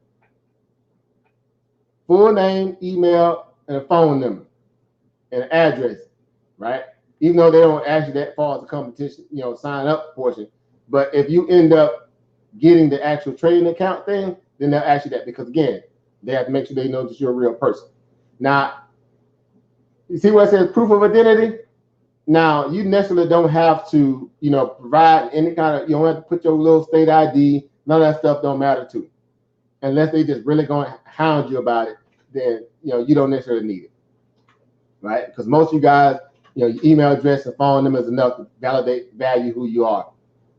Full name, email, and a phone number, and an address, right? Even though they don't ask you that far as the competition, sign up portion. But if you end up getting the actual trading account thing, then they'll ask you that, because again, they have to make sure they know that you're a real person. Now, you see what it says, proof of identity? Now, you necessarily don't have to, provide any kind of, you don't have to put your little state ID, none of that stuff don't matter to you. Unless they just really going to hound you about it, then, you don't necessarily need it, right? Because most of you guys, your email address and phone number is enough to value who you are,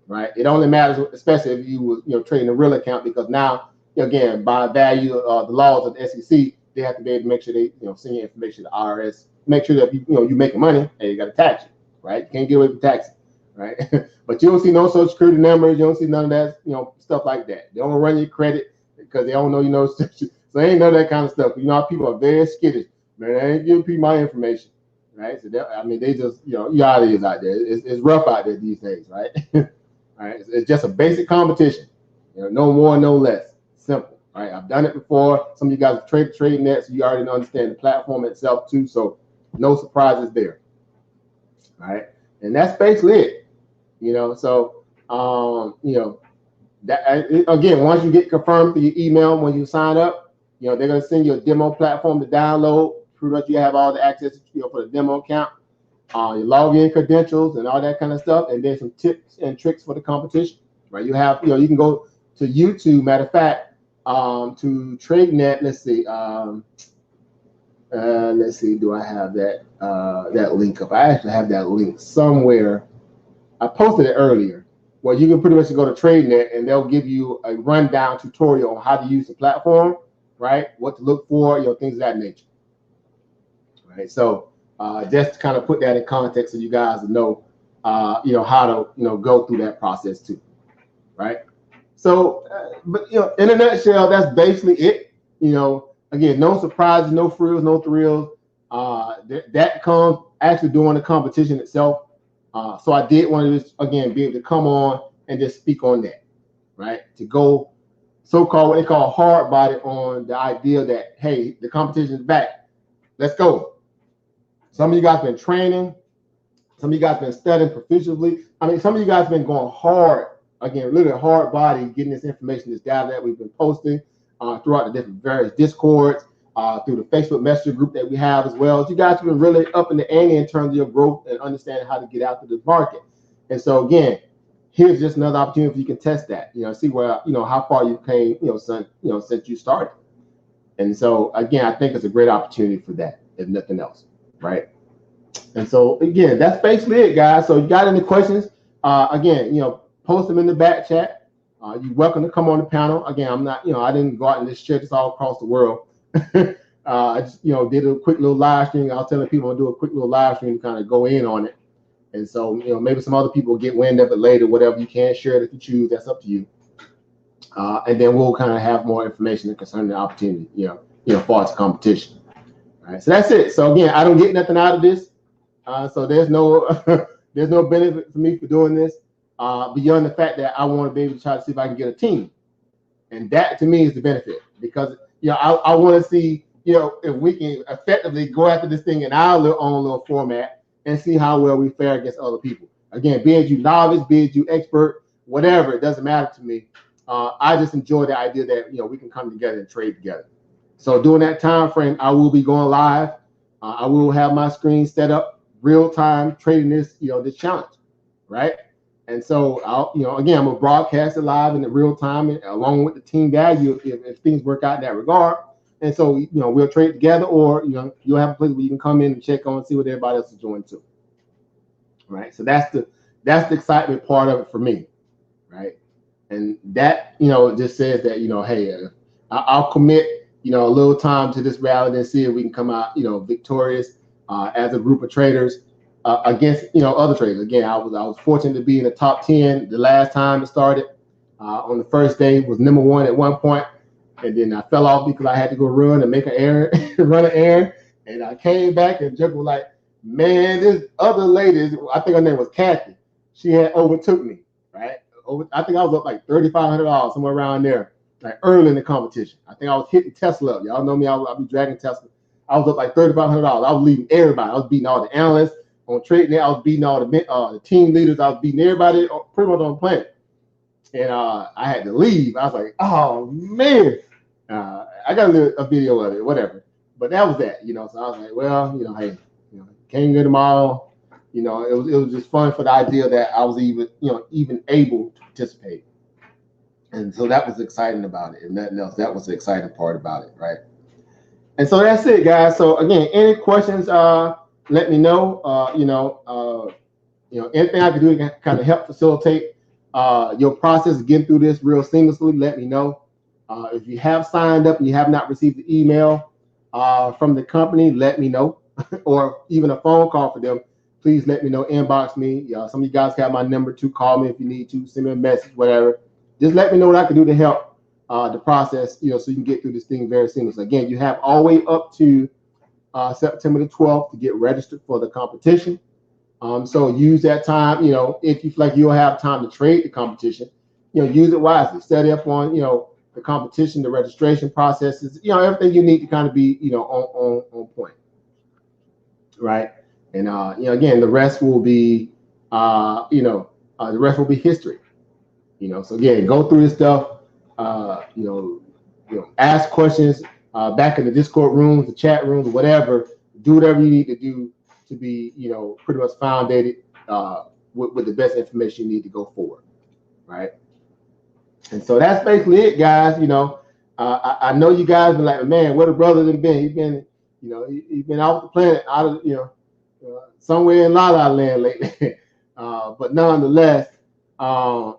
right? It only matters, especially if you were, trading a real account, because now, again, by value, the laws of the SEC, they have to be able to make sure they, send your information to the IRS, make sure that you're making money, and you got to tax it, right? You can't get away with taxing, right? But you don't see no social security numbers, you don't see none of that, stuff like that. They don't run your credit because they don't know, so ain't none of that kind of stuff. People are very skittish, man. I ain't giving people my information, right? So they just, realities out there. It's rough out there these days, right? Right? It's just a basic competition, no more, no less. Simple, right? I've done it before. Some of you guys have traded Tradenet, so you already understand the platform itself too. So no surprises there, right? And that's basically it, So, that again, once you get confirmed through your email, when you sign up, they're gonna send you a demo platform to download. Pretty much, you have all the access, for the demo account, your login credentials and all that kind of stuff, and then some tips and tricks for the competition, right? You have, you can go to YouTube. Matter of fact, to Tradenet. Let's see. Do I have that link up? I actually have that link somewhere. I posted it earlier. Well, you can pretty much go to Tradenet, and they'll give you a rundown tutorial on how to use the platform, right? What to look for, things of that nature, right? So just to kind of put that in context, so you guys know, how to, go through that process too, right? So, but in a nutshell, that's basically it. Again, no surprises, no frills, no thrills. That comes actually during the competition itself. So I did want to just, again, be able to come on and just speak on that, right? To go so-called, what they call hard-bodied on the idea that, hey, the competition is back. Let's go. Some of you guys been training. Some of you guys been studying proficiently. Some of you guys been going hard again, literally hard body getting this information, this data that we've been posting throughout the different various Discords, through the Facebook Messenger group that we have as well. So you guys have been really up in the ante in terms of your growth and understanding how to get out to this market. And so again, here's just another opportunity if you can test that, see where, how far you came, since you started. And so again, I think it's a great opportunity for that, if nothing else, right? And so again, that's basically it, guys. So you got any questions? Again, post them in the back chat. You're welcome to come on the panel. Again, I'm not, I didn't go out and just share this all across the world. I just, did a quick little live stream. I was telling people I'll do a quick little live stream to kind of go in on it. And so, maybe some other people will get wind of it later, whatever. You can share it if you choose. That's up to you. And then we'll kind of have more information concerning the opportunity, far as competition. All right. So that's it. So again, I don't get nothing out of this. So there's no there's no benefit for me for doing this beyond the fact that I want to be able to try to see if I can get a team. And that to me is the benefit, because I want to see if we can effectively go after this thing in our own little format and see how well we fare against other people. Again, be it you novice, be it you expert, whatever, it doesn't matter to me. I just enjoy the idea that we can come together and trade together. So during that time frame, I will be going live. I will have my screen set up real time trading this this challenge, right? And so I'll again, I'm gonna broadcast it live in the real time, and along with the team value if things work out in that regard. And so we'll trade together, or you'll have a place where you can come in and check on and see what everybody else is doing too. Right. So that's the excitement part of it for me, right? And that just says that hey, I'll commit a little time to this rally and see if we can come out victorious as a group of traders against other traders. Again, I was fortunate to be in the top 10 the last time it started. On the first day, was number 1 at one point, and then I fell off because I had to go run and make an errand, run an errand, and I came back and Jeff was like, "Man, this other lady, I think her name was Kathy, she had overtook me, right? I think I was up like $3,500 somewhere around there, like early in the competition. I think I was hitting Tesla up. Y'all know me, I'll be dragging Tesla. I was up like $3,500. I was leading everybody. I was beating all the analysts on Tradenet. I was beating all the team leaders. I was beating everybody pretty much on the planet. And I had to leave. I was like, oh man. I got a video of it, whatever. But that was that, So I was like, well, hey, came here tomorrow. It was just fun for the idea that I was even able to participate. And so that was exciting about it, and nothing else. That was the exciting part about it, right? And so that's it, guys. So again, any questions, let me know. Anything I can do to kind of help facilitate your process of getting through this real seamlessly, let me know. If you have signed up and you have not received the email from the company, let me know. Or even a phone call for them, please let me know. Inbox me. Some of you guys have my number to call me if you need to. Send me a message, whatever. Just let me know what I can do to help the process, so you can get through this thing very seamlessly. Again, you have all the way up to September the 12th to get registered for the competition. So use that time, if you feel like you'll have time to trade the competition, use it wisely. Study up on, the competition, the registration processes, everything you need to kind of be, on point. Right. And, again, the rest will be, the rest will be history. So again, go through this stuff, ask questions back in the Discord rooms, the chat rooms, whatever. Do whatever you need to do to be, pretty much founded with the best information you need to go forward, right? And so that's basically it, guys. I know you guys been like, man, where the brother been? He's been, he's been off the planet, out of, somewhere in La La Land lately. But nonetheless, I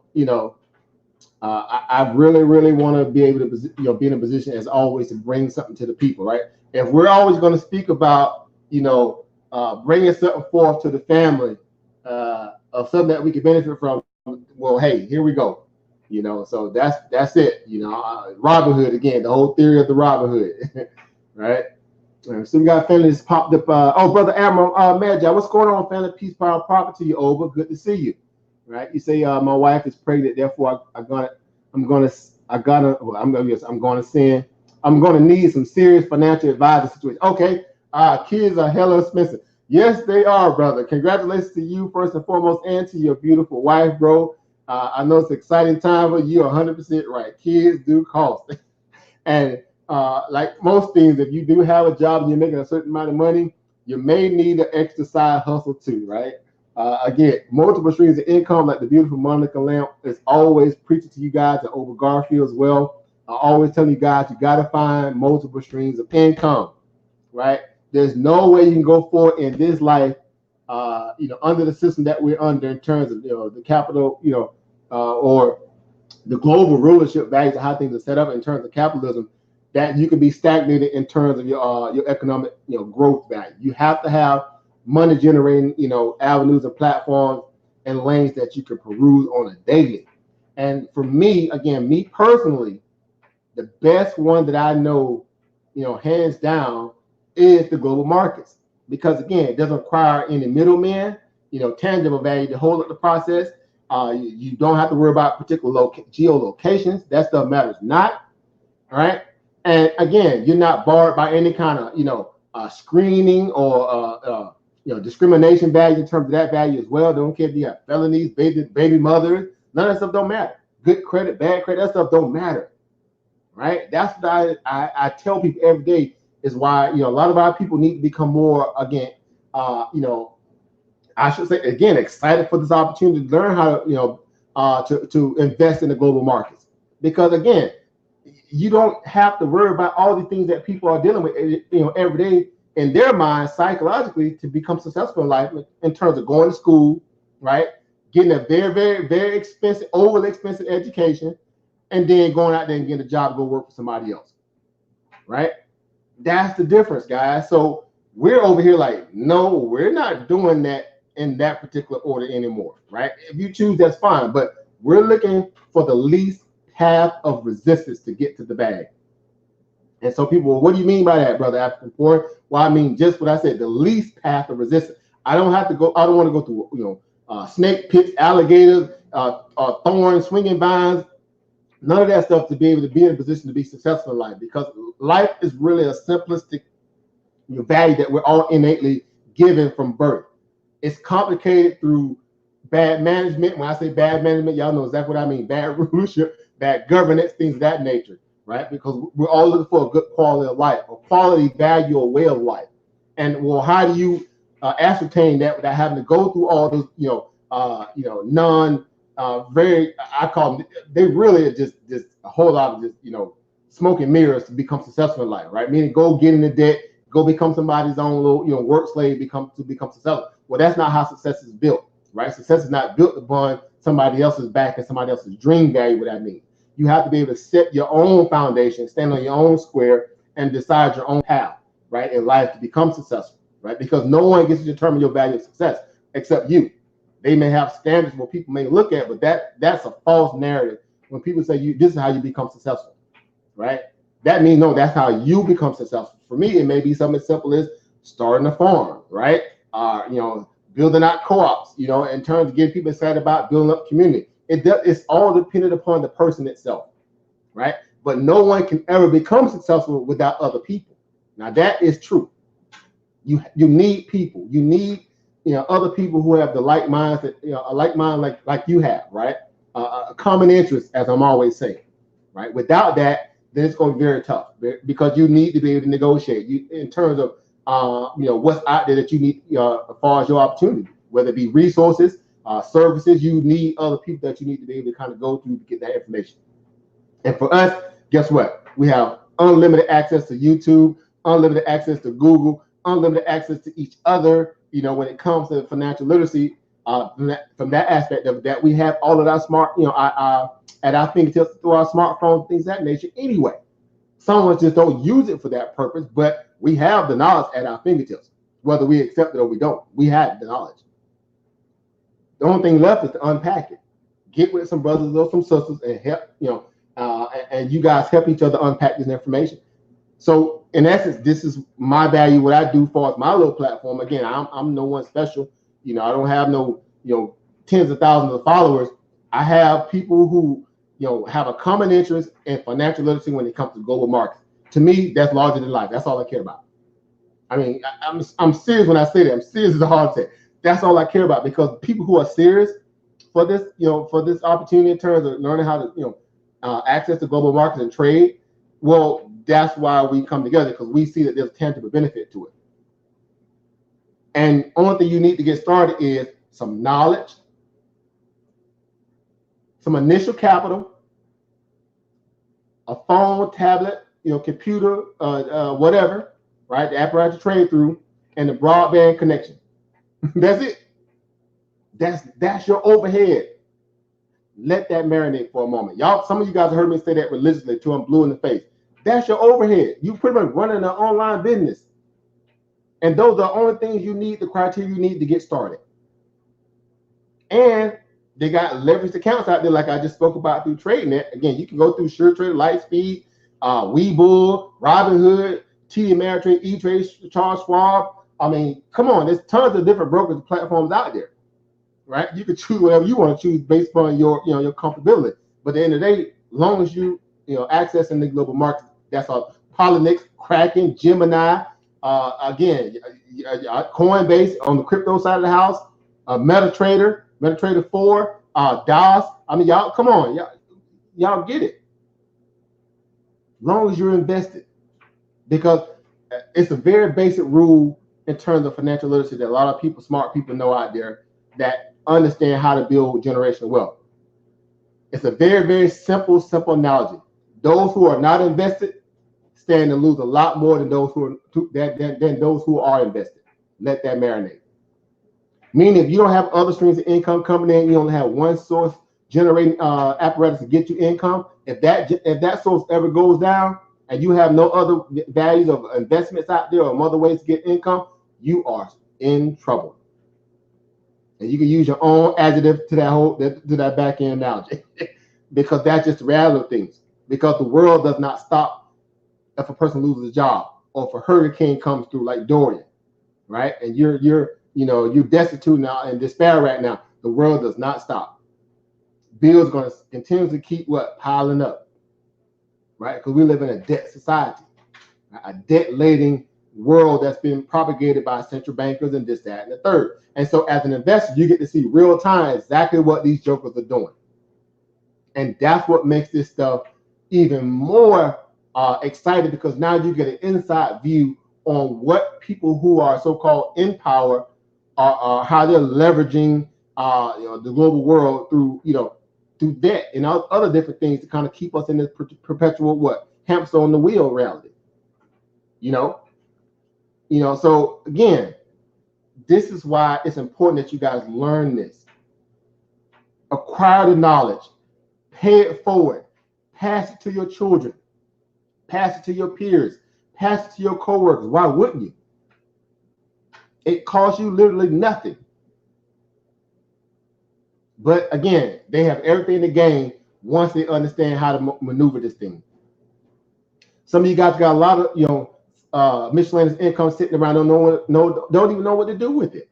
really, really want to be able to, be in a position as always to bring something to the people, right? If we're always going to speak about, bringing something forth to the family of something that we can benefit from, well, hey, here we go. So that's it. Robin Hood again, the whole theory of the Robin Hood, right? So we got family that's popped up. Brother Admiral Magi, what's going on, family? Peace, power, profit to you, over. Good to see you. Right? You say my wife is pregnant, therefore I'm gonna need some serious financial advice situation. Okay, kids are hella expensive. Yes, they are, brother. Congratulations to you first and foremost, and to your beautiful wife, bro. I know it's an exciting time, but you're 100% right. Kids do cost. And like most things, if you do have a job and you're making a certain amount of money, you may need an extra side hustle too, right? Again, multiple streams of income, like the beautiful Monica Lamp is always preaching to you guys, and over Garfield as well. I always tell you guys, you got to find multiple streams of income, right? There's no way you can go forward in this life, under the system that we're under in terms of, the capital, or the global rulership values of how things are set up in terms of capitalism, that you can be stagnated in terms of your economic, growth value. You have to have money generating, avenues and platforms and lanes that you can peruse on a daily. And for me, again, me personally, the best one that I know, hands down, is the global markets, because again, it doesn't require any middleman, tangible value to hold up the process. You don't have to worry about particular geolocations. That stuff matters not. All right. And again, you're not barred by any kind of, screening or, discrimination value in terms of that value as well. Don't care if you have felonies, baby mothers, none of that stuff don't matter. Good credit, bad credit, that stuff don't matter. Right. That's what I tell people every day, is why, a lot of our people need to become more, again, I should say, again, excited for this opportunity to learn how to invest in the global markets. Because again, you don't have to worry about all the things that people are dealing with, every day in their minds psychologically to become successful in life, in terms of going to school, right? Getting a very, very, very expensive, overly expensive education, and then going out there and getting a job, go work for somebody else, right? That's the difference, guys. So we're over here like, no, we're not doing that in that particular order anymore, right? If you choose, that's fine, but we're looking for the least path of resistance to get to the bag. And so people, well, what do you mean by that, brother African Foreign? Well, I mean just what I said, the least path of resistance. I don't want to go through, snake pits, alligators, thorns, swinging vines, none of that stuff, to be able to be in a position to be successful in life, because life is really a simplistic value that we're all innately given from birth. It's complicated through bad management. When I say bad management, y'all know exactly what I mean. Bad rulership, bad governance, things of that nature, right? Because we're all looking for a good quality of life, a quality value, a way of life. And well, how do you ascertain that without having to go through all those, I call them, they really are just a whole lot of just, smoke and mirrors to become successful in life, right? Meaning go get into debt, go become somebody's own little, work slave, become successful. Well, that's not how success is built, right? Success is not built upon somebody else's back and somebody else's dream value. What that means, you have to be able to set your own foundation, stand on your own square, and decide your own path, right, in life to become successful, right? Because no one gets to determine your value of success except you. They may have standards what people may look at, but that's a false narrative. When people say this is how you become successful, right? That means no, that's how you become successful. For me, it may be something as simple as starting a farm, right? Building out co-ops, in terms of getting people excited about building up community. It's all dependent upon the person itself, right? But no one can ever become successful without other people. Now that is true. You need people. You need other people who have the like minds, that a like mind like you have, right? A common interest, as I'm always saying, right? Without that, then it's going to be very tough, because you need to be able to negotiate in terms of what's out there that you need as far as your opportunity, whether it be resources, services. You need other people that you need to be able to kind of go through to get that information. And for us, guess what? We have unlimited access to YouTube, unlimited access to Google, unlimited access to each other. When it comes to financial literacy, from that aspect of that, we have all of our smart, at our fingertips through our smartphones, things of that nature. Anyway, some of us just don't use it for that purpose, but we have the knowledge at our fingertips, whether we accept it or we don't. We have the knowledge. The only thing left is to unpack it, get with some brothers or some sisters, and help, and you guys help each other unpack this information. So in essence, this is my value, what I do for my little platform. Again, I'm no one special. I don't have no, tens of thousands of followers. I have people who, have a common interest in financial literacy when it comes to global markets. To me, that's larger than life. That's all I care about. I mean, I'm serious when I say that. I'm serious as a hard say. That's all I care about, because people who are serious for this, for this opportunity in terms of learning how to, access the global markets and trade. Well, that's why we come together, because we see that there's tangible benefit to it. And only thing you need to get started is some knowledge, some initial capital, a phone, tablet, computer, whatever, right? The apparatus to trade through, and the broadband connection. That's it. That's your overhead. Let that marinate for a moment. Y'all, some of you guys heard me say that religiously till I'm blue in the face. That's your overhead. You pretty much running an online business. And those are the only things you need, the criteria you need to get started. And they got leveraged accounts out there, like I just spoke about through Tradenet. Again, you can go through SureTrade, Lightspeed, Webull, Robinhood, TD Ameritrade, E-Trade, Charles Schwab. I mean, come on, there's tons of different brokerage platforms out there, right? You can choose whatever you want to choose based on your, your comfortability. But at the end of the day, as long as you, accessing the global market, that's all. Polynix, Kraken, Gemini, again, Coinbase on the crypto side of the house, MetaTrader 4, DOS. I mean, y'all, come on, y'all get it. As long as you're invested, because it's a very basic rule in terms of financial literacy that a lot of people, smart people, know out there that understand how to build generational wealth. It's a very, very simple analogy. Those who are not invested stand to lose a lot more than those who are invested. Let that marinate. Meaning, if you don't have other streams of income coming in, you only have one source generating apparatus to get you income. If that source ever goes down and you have no other values of investments out there or other ways to get income, you are in trouble. And you can use your own adjective to that back end analogy, because that's just the reality of things. Because the world does not stop if a person loses a job or if a hurricane comes through like Dorian, right? And you're destitute now and despair right now. The world does not stop. Bills are going to continue to keep piling up, right? Because we live in a debt society, a debt-laden world that's been propagated by central bankers and this, that, and the third. And so as an investor, you get to see real time exactly what these jokers are doing. And that's what makes this stuff even more exciting, because now you get an inside view on what people who are so-called in power are, how they're leveraging the global world through debt and other different things to kind of keep us in this perpetual hamster on the wheel reality. So again, this is why it's important that you guys learn this. Acquire the knowledge, pay it forward, pass it to your children, pass it to your peers, pass it to your coworkers. Why wouldn't you? It costs you literally nothing. But again, they have everything to gain once they understand how to maneuver this thing. Some of you guys got a lot of miscellaneous income sitting around, don't even know what to do with it.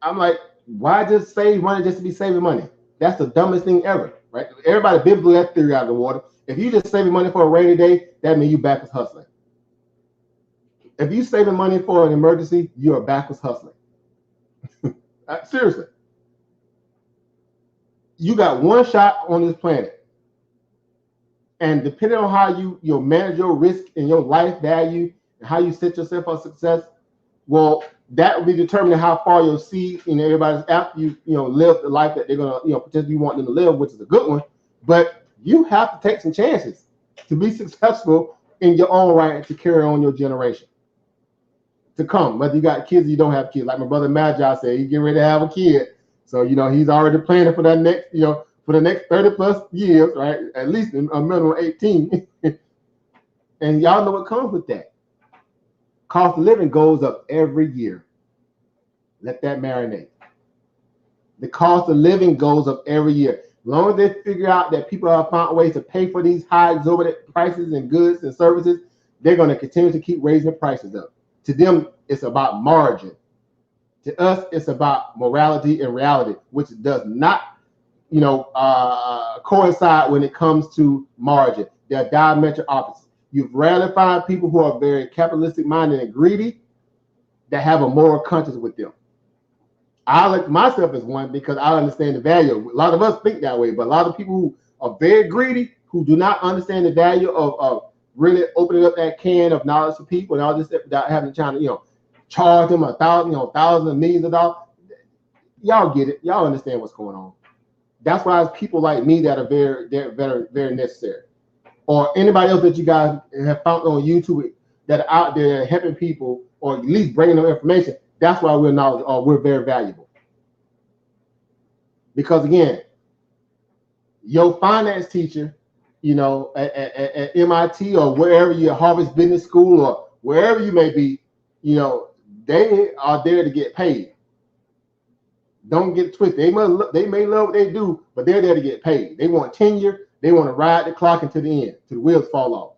I'm like, why just save money just to be saving money? That's the dumbest thing ever, right? Everybody been blew that theory out of the water. If you just saving money for a rainy day, that means you backwards hustling. If you saving money for an emergency, you are backwards hustling. Seriously. You got one shot on this planet. And depending on how you manage your risk and your life value and how you set yourself up for success, well, that will be determining how far you'll see everybody's after you live the life that they're gonna potentially want them to live, which is a good one. But you have to take some chances to be successful in your own right to carry on your generation to come. Whether you got kids or you don't have kids, like my brother Magi said, he's getting ready to have a kid, so he's already planning for that next for the next 30 plus years, right? At least a minimum 18. And y'all know what comes with that. Cost of living goes up every year. Let that marinate. The cost of living goes up every year. As long as they figure out that people have found ways to pay for these high exorbitant prices and goods and services, they're going to continue to keep raising the prices up. To them, it's about margin. To us, it's about morality and reality, which does not coincide when it comes to margin. They're diametric opposites. You rarely find people who are very capitalistic minded and greedy that have a moral conscience with them. I look myself as one because I understand the value. A lot of us think that way, but a lot of people who are very greedy, who do not understand the value of really opening up that can of knowledge for people and all this stuff without having to try to, charge them thousands and millions of dollars. Y'all get it. Y'all understand what's going on. That's why it's people like me that are very necessary. Or anybody else that you guys have found on YouTube that are out there helping people or at least bringing them information. That's why we're knowledge or we're very valuable. Because again, your finance teacher, at MIT or wherever you're Harvard Business School or wherever you may be, they are there to get paid. Don't get twisted. They may love what they do, but they're there to get paid. They want tenure. They want to ride the clock until the end, till the wheels fall off.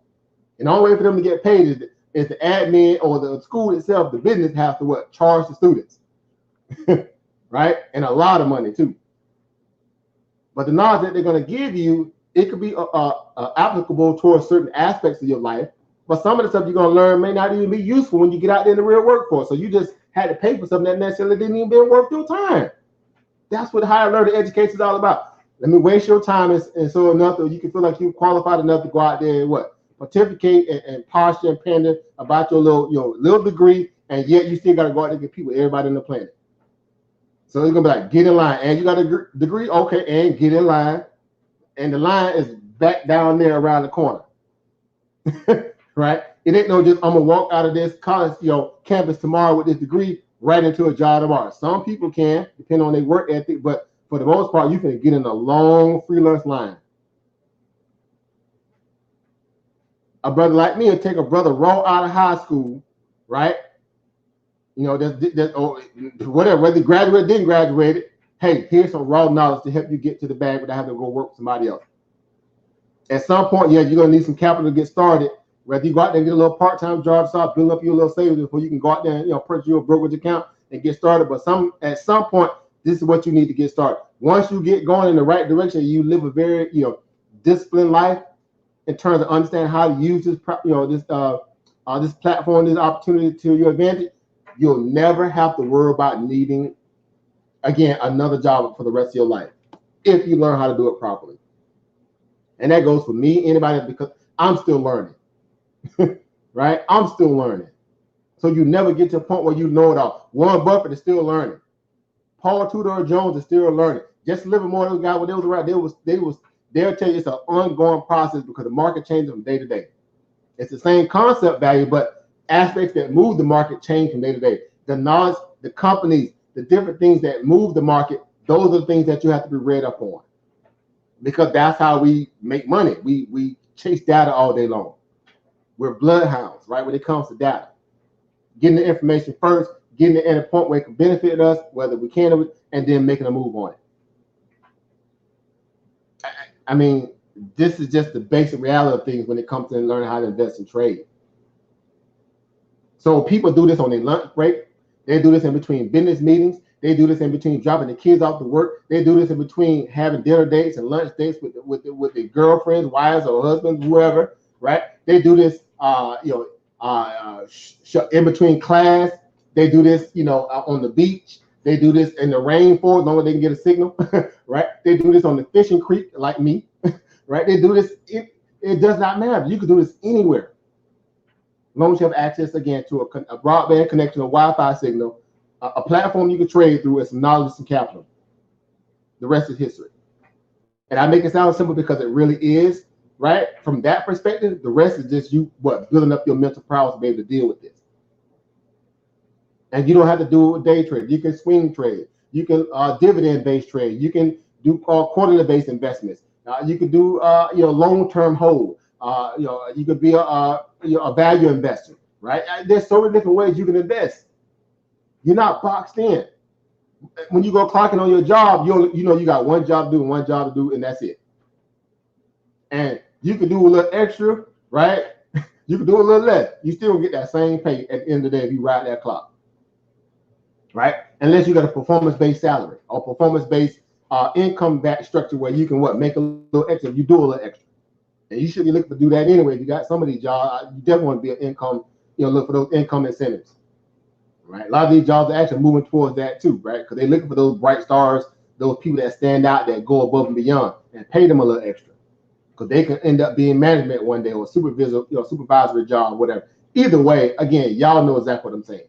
And the only way for them to get paid is the admin or the school itself, the business has to charge the students, right? And a lot of money too. But the knowledge that they're going to give you, it could be applicable towards certain aspects of your life. But some of the stuff you're going to learn may not even be useful when you get out there in the real workforce. So you just had to pay for something that necessarily didn't even be worth your time. That's what higher learning education is all about. Let me waste your time and so enough that you can feel like you're qualified enough to go out there and pontificate and posture and pander about your little degree, and yet you still got to go out there and compete with everybody on the planet. So it's gonna be like, get in line, and you got a degree, okay, and get in line, and the line is back down there around the corner, right? It ain't no just I'm gonna walk out of this college campus tomorrow with this degree right into a job tomorrow. Some people can, depending on their work ethic, but for the most part, you can get in a long freelance line. A brother like me will take a brother raw out of high school, right? Whatever, whether he graduated, didn't graduate, hey, here's some raw knowledge to help you get to the bag without having to go work for somebody else. At some point, you're going to need some capital to get started. Whether you go out there and get a little part-time job, start building up your little savings before you can go out there and purchase your brokerage account and get started. But at some point, this is what you need to get started. Once you get going in the right direction, you live a very disciplined life in terms of understanding how to use this this platform, this opportunity to your advantage. You'll never have to worry about needing, again, another job for the rest of your life if you learn how to do it properly. And that goes for me, anybody, because I'm still learning, right? I'm still learning. So you never get to a point where you know it all. Warren Buffett is still learning. Paul Tudor Jones is still learning. Just Livermore, those guys, when they was around, they'll tell you it's an ongoing process because the market changes from day to day. It's the same concept value, but aspects that move the market change from day to day. The knowledge, the companies, the different things that move the market, those are the things that you have to be read up on. Because that's how we make money. We chase data all day long. We're bloodhounds, right, when it comes to data. Getting the information first, getting it at a point where it can benefit us, whether we can, and then making a move on it. I mean, this is just the basic reality of things when it comes to learning how to invest and trade. So people do this on their lunch break. They do this in between business meetings. They do this in between dropping the kids off to work. They do this in between having dinner dates and lunch dates with their girlfriends, wives, or husbands, whoever, right? They do this, in between class. They do this, on the beach. They do this in the rainforest, as long as they can get a signal, right? They do this on the fishing creek, like me, right? They do this. It does not matter. You can do this anywhere, as long as you have access, again, to a broadband connection, a Wi-Fi signal, a platform you can trade through, and some knowledge and capital. The rest is history. And I make it sound simple because it really is, right? From that perspective, the rest is just you, building up your mental prowess to be able to deal with this. And you don't have to do a day trade. You can swing trade. You can dividend-based trade. You can do quarterly-based investments. You can do long-term hold. You could be a value investor, right? There's so many different ways you can invest. You're not boxed in. When you go clocking on your job, you got one job to do, one job to do, and that's it. And you can do a little extra, right? You can do a little less. You still gonna get that same pay at the end of the day if you ride that clock, right? Unless you got a performance-based salary or performance-based income-backed structure where you can make a little extra. You do a little extra. And you should be looking to do that anyway. If you got some of these jobs, you definitely want to be an income, look for those income incentives, right? A lot of these jobs are actually moving towards that too, right? Because they're looking for those bright stars, those people that stand out, that go above and beyond, and pay them a little extra, because they can end up being management one day, or supervisory job, whatever. Either way, again, y'all know exactly what I'm saying.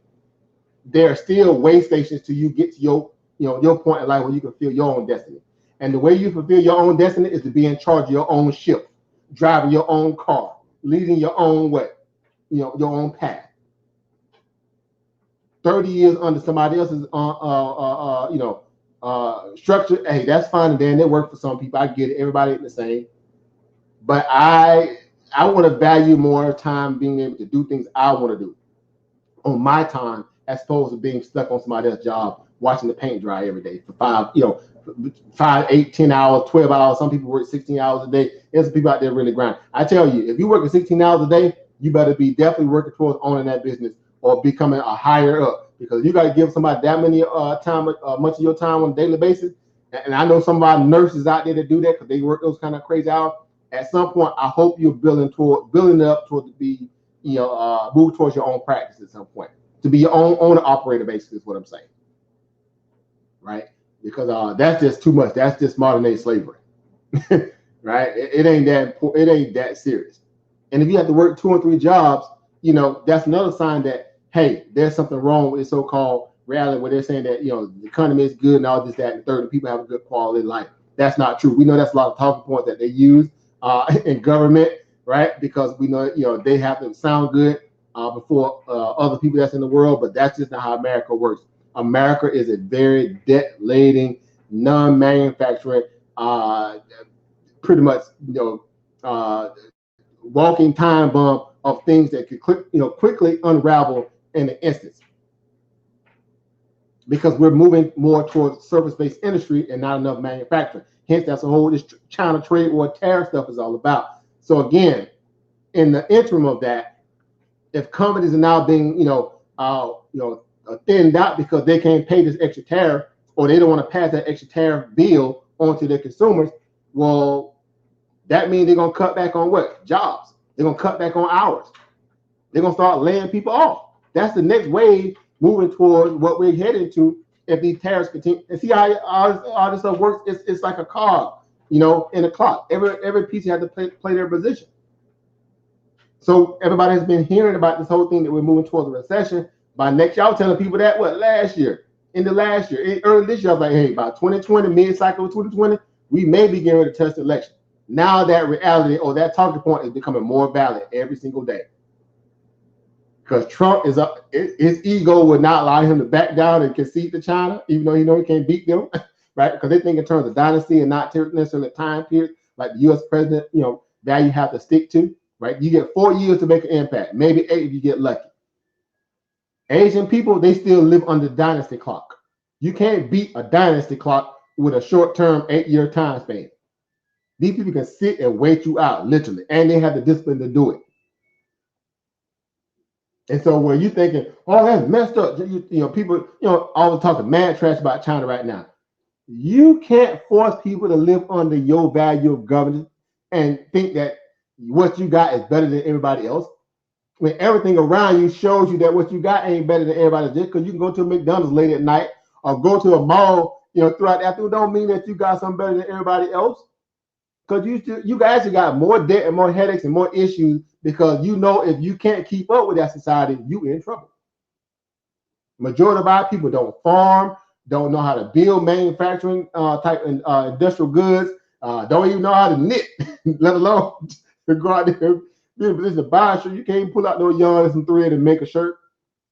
There are still way stations till you get to your point in life where you can fulfill your own destiny. And the way you fulfill your own destiny is to be in charge of your own ship, driving your own car, leading your own way, your own path. 30 years under somebody else's structure, hey, that's fine, and then it works for some people. I get it. Everybody ain't the same. But I want to value more time being able to do things I want to do on my time, as opposed to being stuck on somebody else's job, watching the paint dry every day for 5, 8, 10 hours, 12 hours. Some people work 16 hours a day. There's some people out there really grind. I tell you, if you're working 16 hours a day, you better be definitely working towards owning that business or becoming a higher up, because you got to give somebody that many much of your time on a daily basis. And I know some of our nurses out there that do that because they work those kind of crazy hours. At some point, I hope you're building it up toward to be, move towards your own practice at some point, to be your own owner operator, basically, is what I'm saying, right? Because that's just too much. That's just modern day slavery, right? It ain't that serious. And if you have to work 2 or 3 jobs, that's another sign that, hey, there's something wrong with the so-called reality where they're saying that, the economy is good and all this, that, and the third, and people have a good quality of life. That's not true. We know that's a lot of talking points that they use in government, right? Because we know, they have to sound good before other people that's in the world, but that's just not how America works. America is a very debt-laden, non-manufacturing, pretty much, walking time bomb of things that could quickly unravel in an instant, because we're moving more towards service-based industry and not enough manufacturing. Hence, that's the whole this China trade war tariff stuff is all about. So again, in the interim of that, if companies are now being thinned out because they can't pay this extra tariff, or they don't want to pass that extra tariff bill onto their consumers, well, that means they're gonna cut back on what? Jobs. They're gonna cut back on hours. They're gonna start laying people off. That's the next wave moving towards what we're heading to if these tariffs continue. And see how all this stuff works? It's like a cog, in a clock. Every piece has to play their position. So everybody has been hearing about this whole thing that we're moving towards a recession. By next year, I was telling people that early this year, I was like, hey, by 2020, mid-cycle of 2020, we may be getting ready to touch the election. Now that reality or that talking point is becoming more valid every single day. Because Trump is up, his ego would not allow him to back down and concede to China, even though he can't beat them, right? Because they think in terms of dynasty and not necessarily time period, like the U.S. president, value have to stick to, right? You get 4 years to make an impact, maybe 8 if you get lucky. Asian people, they still live under the dynasty clock. You can't beat a dynasty clock with a short-term 8-year time span. These people can sit and wait you out, literally, and they have the discipline to do it. And so when you're thinking, oh, that's messed up, people, always talking mad trash about China right now. You can't force people to live under your value of governance and think that what you got is better than everybody else, when everything around you shows you that what you got ain't better than everybody else. Just because you can go to a McDonald's late at night or go to a mall, throughout the afternoon, don't mean that you got something better than everybody else. Because you guys got more debt and more headaches and more issues, because if you can't keep up with that society, you in trouble. Majority of our people don't farm, don't know how to build manufacturing type industrial goods, don't even know how to knit, let alone to go out there be in a position to buy a shirt. You can't even pull out no yarn and some thread and make a shirt.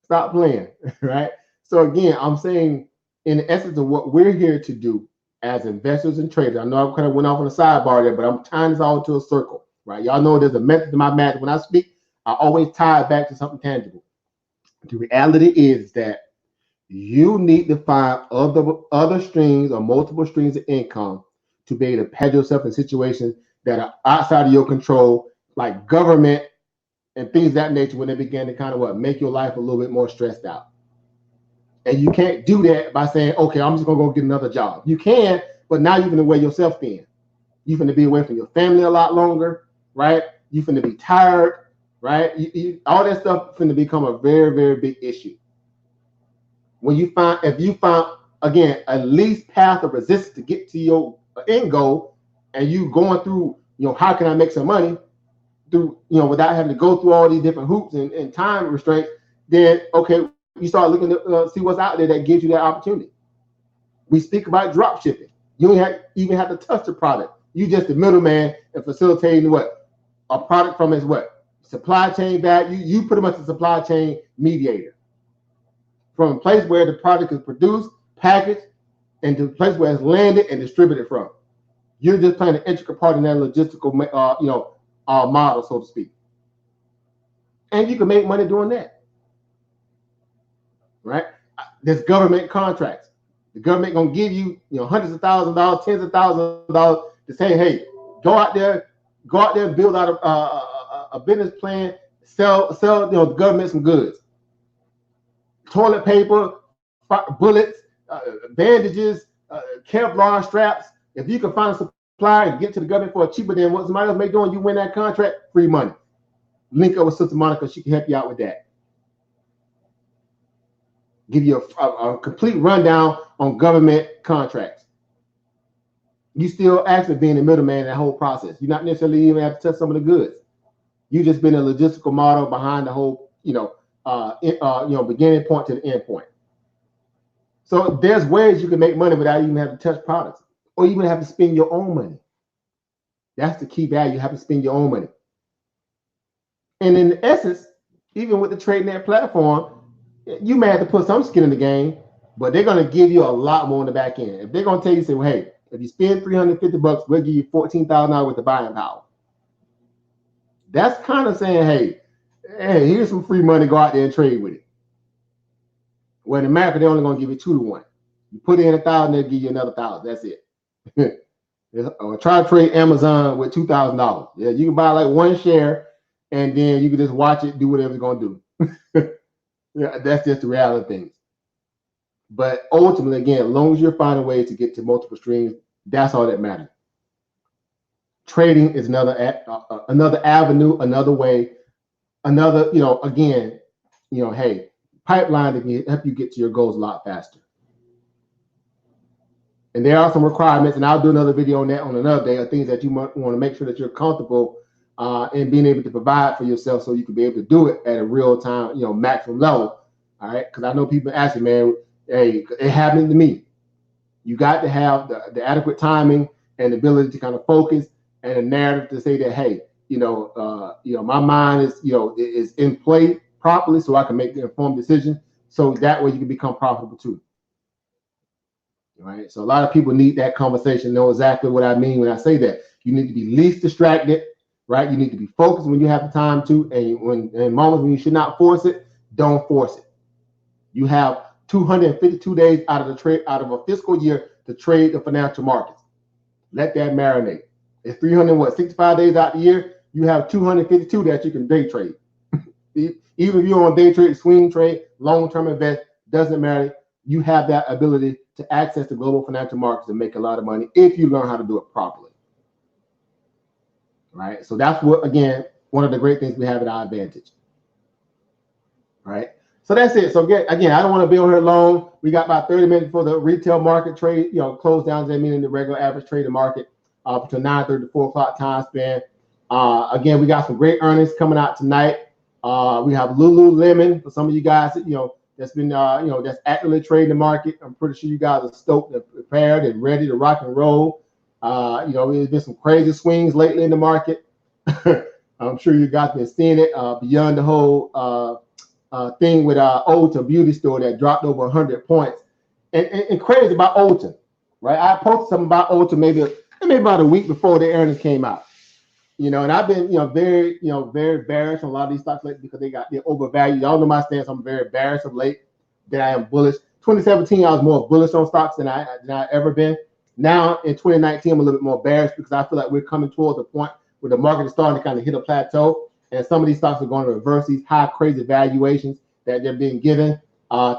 Stop playing, right? So again, I'm saying in the essence of what we're here to do as investors and traders. I know I kind of went off on a sidebar there, but I'm tying this all into a circle, right? Y'all know there's a method to my madness. When I speak, I always tie it back to something tangible. The reality is that you need to find other streams or multiple streams of income to be able to pad yourself in situations that are outside of your control, like government and things of that nature, when they begin to kind of make your life a little bit more stressed out. And you can't do that by saying, okay, I'm just going to go get another job. You can, but now you're going to wear yourself thin. You're going to be away from your family a lot longer, right? You're going to be tired, right? All that stuff is going to become a very, very big issue. when you find, if you find, again, a least path of resistance to get to your end goal, and you going through, how can I make some money through, without having to go through all these different hoops and time restraints, then, okay, you start looking to see what's out there that gives you that opportunity. We speak about drop shipping. You don't even have to touch the product. You just the middleman and facilitating what? A product from its what? Supply chain value. You pretty much a supply chain mediator. From a place where the product is produced, packaged, and to the place where it's landed and distributed from. You're just playing an intricate part in that logistical model, so to speak. And you can make money doing that. Right? There's government contracts. The government gonna give you, hundreds of thousands of dollars, tens of thousands of dollars to say, hey, go out there and build out a business plan, sell the government some goods, toilet paper, bullets, bandages, Kevlar straps. If you can find a supplier and get to the government for cheaper than what somebody else may do, and you win that contract, free money. Link up with Sister Monica; she can help you out with that. Give you a complete rundown on government contracts. You still actually being the middleman in that whole process. You're not necessarily even have to touch some of the goods. You just been a logistical model behind the whole, beginning point to the end point. So there's ways you can make money without even having to touch products, or even have to spend your own money. That's the key value. You have to spend your own money. And in essence, even with the Tradenet platform, you may have to put some skin in the game, but they're going to give you a lot more on the back end. If they're going to tell you, say, well, hey, if you spend $350, we'll give you $14,000 worth of buying power. That's kind of saying, hey, here's some free money. Go out there and trade with it. Well, in America, they're only going to give you 2 to 1. You put in 1,000, they'll give you another 1,000. That's it. Or try to trade Amazon with $2,000. Yeah, you can buy like 1 share, and then you can just watch it, do whatever it's going to do. Yeah, that's just the reality of things. But ultimately, again, as long as you're finding ways to get to multiple streams, that's all that matters. Trading is another avenue, another way, another, hey, pipeline that can help you get to your goals a lot faster. And there are some requirements, and I'll do another video on that on another day, of things that you might want to make sure that you're comfortable and being able to provide for yourself, so you can be able to do it at a real time, maximum level. All right, because I know people ask me, man, hey, it happened to me. You got to have the adequate timing and the ability to kind of focus and a narrative to say that, hey, my mind is in play properly, so I can make the informed decision. So that way you can become profitable too. All right. So a lot of people need that conversation, know exactly what I mean when I say that. You need to be least distracted. Right, you need to be focused when you have the time to, and when in moments when you should not force it, don't force it. You have 252 days out of a fiscal year to trade the financial markets. Let that marinate. It's 365 days out the year. You have 252 that you can day trade. Even if you're on day trade, swing trade, long-term invest, doesn't matter. You have that ability to access the global financial markets and make a lot of money if you learn how to do it properly. Right, so that's what, again, one of the great things we have at our advantage. Right, so that's it. So again, I don't want to be on here long. We got about 30 minutes for the retail market trade, close down, meaning the regular average trading market, between 9:30 to 4 o'clock time span. Again, we got some great earnings coming out tonight. We have Lululemon for some of you guys that that's been that's actively trading the market. I'm pretty sure you guys are stoked and prepared and ready to rock and roll. There's been some crazy swings lately in the market. I'm sure you guys have been seeing it beyond the whole thing with Ulta Beauty Store that dropped over 100 points. And crazy about Ulta, right? I posted something about Ulta maybe about a week before the earnings came out. And I've been very bearish on a lot of these stocks lately because they're overvalued. Y'all know my stance. I'm very bearish of late. That I am bullish. 2017, I was more bullish on stocks than I ever been. Now in 2019, I'm a little bit more bearish because I feel like we're coming towards a point where the market is starting to kind of hit a plateau, and some of these stocks are going to reverse these high, crazy valuations that they're being given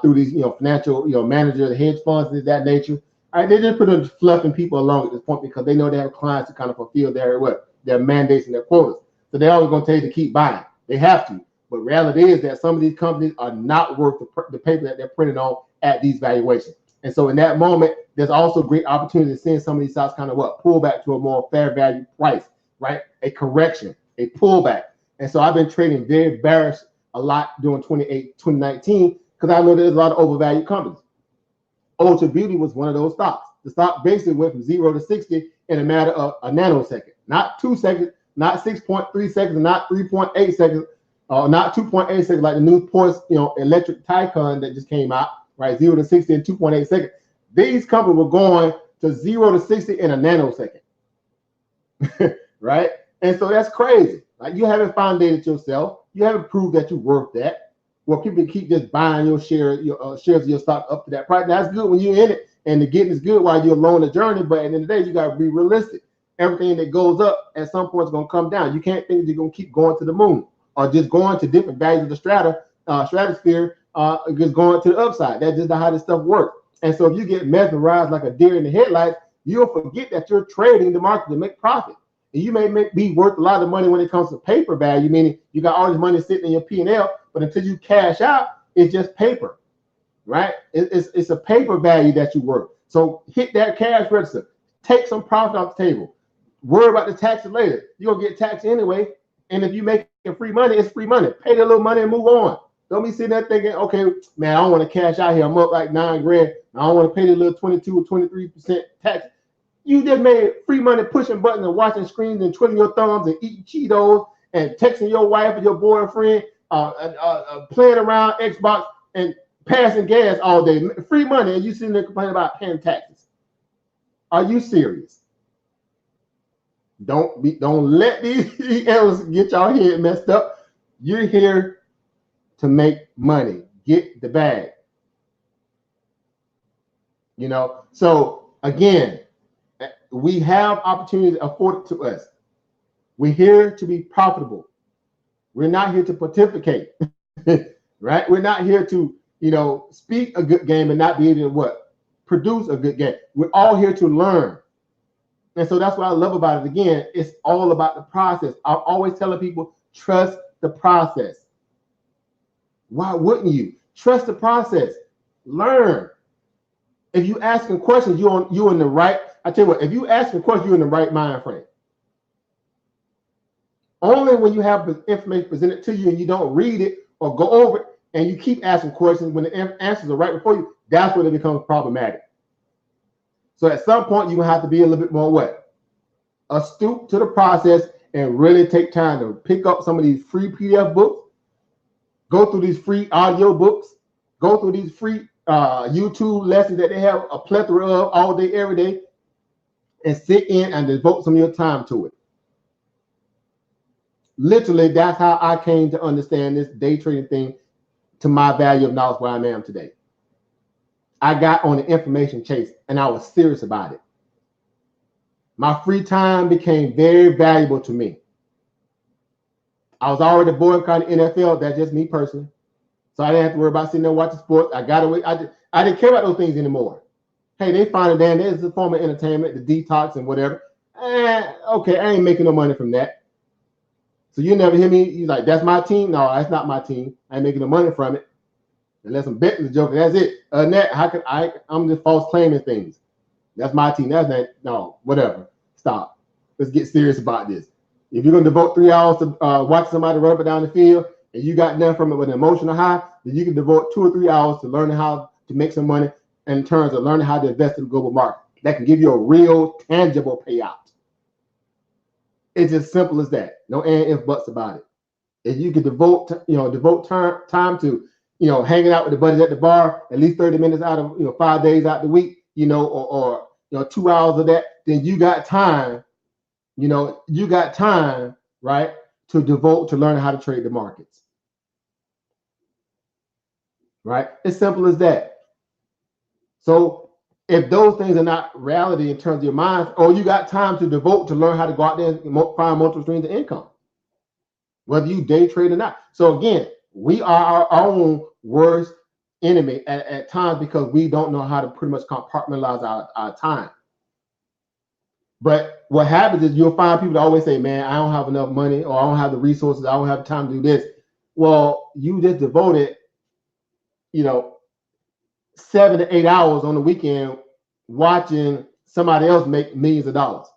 through these, financial, managers, the hedge funds, and that nature. All right, they're just putting fluffing people along at this point because they know they have clients to kind of fulfill their mandates and their quotas. So they're always going to tell you to keep buying. They have to But reality is that some of these companies are not worth the paper that they're printed on at these valuations. And so in that moment, there's also great opportunity to see some of these stocks kind of pull back to a more fair value price, right? A correction, a pullback. And so I've been trading very bearish a lot during 2019 because I know there's a lot of overvalued companies. Ultra Beauty was one of those stocks. The stock basically went from 0 to 60 in a matter of a nanosecond, not 2 seconds, not 6.3 seconds, not 3.8 seconds, not 2.8 seconds like the new Porsche, electric Taycan that just came out, right? 0 to 60 in 2.8 seconds. These companies were going to 0 to 60 in a nanosecond, right? And so that's crazy. Like, you haven't founded yourself. You haven't proved that you're worth that. Well, people keep just buying your shares of your stock up to that price. That's good when you're in it, and the getting is good while you're along the journey. But at the end of the day, you got to be realistic. Everything that goes up at some point is going to come down. You can't think that you're going to keep going to the moon or just going to different values of the stratosphere, just going to the upside. That's just not how this stuff works. And so if you get mesmerized like a deer in the headlights, you'll forget that you're trading the market to make profit. And you may be worth a lot of money when it comes to paper value, meaning you got all this money sitting in your P&L, but until you cash out, it's just paper, right? It's a paper value that you worth. So hit that cash register. Take some profit off the table. Worry about the taxes later. You're going to get taxed anyway. And if you make free money, it's free money. Pay the little money and move on. Don't be sitting there thinking, okay, man, I don't want to cash out here. I'm up like $9 grand. I don't want to pay the little 22 or 23% tax. You just made free money pushing buttons and watching screens and twiddling your thumbs and eating Cheetos and texting your wife or your boyfriend, playing around Xbox and passing gas all day. Free money, and you sitting there complaining about paying taxes. Are you serious? Don't let these errors get y'all head messed up. You're here to make money. Get the bag. So again, we have opportunities afforded to us. We're here to be profitable. We're not here to pontificate, right? We're not here to, speak a good game and not be able to produce a good game. We're all here to learn. And so that's what I love about it. Again, it's all about the process. I'm always telling people, trust the process. Why wouldn't you? Trust the process. Learn. If you asking questions, you're in the right. I tell you what, if you asking questions, you're in the right mind frame. Only when you have the information presented to you and you don't read it or go over it and you keep asking questions when the answers are right before you, that's when it becomes problematic. So at some point, you're going to have to be a little bit more astute to the process and really take time to pick up some of these free PDF books, go through these free audio books, go through these free YouTube lessons that they have a plethora of all day, every day, and sit in and devote some of your time to it. Literally, that's how I came to understand this day trading thing to my value of knowledge where I am today. I got on the information chase and I was serious about it. My free time became very valuable to me. I was already boycotting NFL. That's just me personally. So I didn't have to worry about sitting there watching sports. I got away. I didn't care about those things anymore. Hey, they find it damn. There's a form of entertainment, the detox and whatever. Okay, I ain't making no money from that. So you never hear me. You're like, that's my team. No, that's not my team. I ain't making no money from it. Unless I'm betting the joke. That's it. Other than that, I'm just false claiming things. That's my team. That's not. No, whatever. Stop. Let's get serious about this. If you're gonna devote 3 hours to watch somebody run up and down the field, and you got done from it with an emotional high, then you can devote 2 or 3 hours to learning how to make some money in terms of learning how to invest in the global market. That can give you a real, tangible payout. It's as simple as that. No and if buts about it. If you could devote time to, hanging out with the buddies at the bar, at least 30 minutes out of, 5 days out the week, or 2 hours of that, then you got time, right, to devote to learning how to trade the markets. Right? It's simple as that. So if those things are not reality in terms of your mind, or you got time to devote to learn how to go out there and find multiple streams of income, whether you day trade or not. So again, we are our own worst enemy at times because we don't know how to pretty much compartmentalize our time. But what happens is you'll find people that always say, man, I don't have enough money, or I don't have the resources, I don't have time to do this. Well, you just devoted, 7 to 8 hours on the weekend watching somebody else make millions of dollars.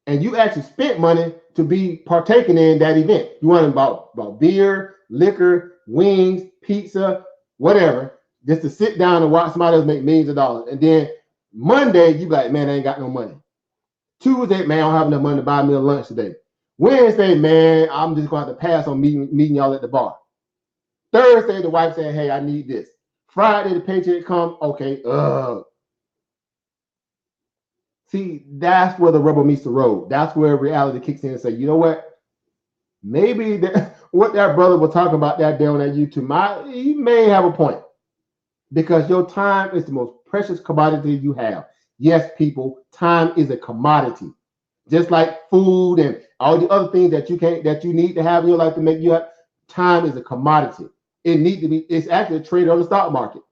And you actually spent money to be partaking in that event. You want about beer, liquor, wings, pizza, whatever, just to sit down and watch somebody else make millions of dollars. And then Monday, you be like, man, I ain't got no money. Tuesday, man, I don't have enough money to buy me a lunch today. Wednesday, man, I'm just going to have to pass on meeting y'all at the bar. Thursday, the wife said, hey, I need this. Friday, the paycheck comes, okay, See, that's where the rubber meets the road. That's where reality kicks in and say, you know what? Maybe what that brother was talking about that day on that YouTube, he may have a point. Because your time is the most precious commodity you have. Yes, people, time is a commodity. Just like food and all the other things that you need to have in your life to make you happy, time is a commodity. It's actually a trade on the stock market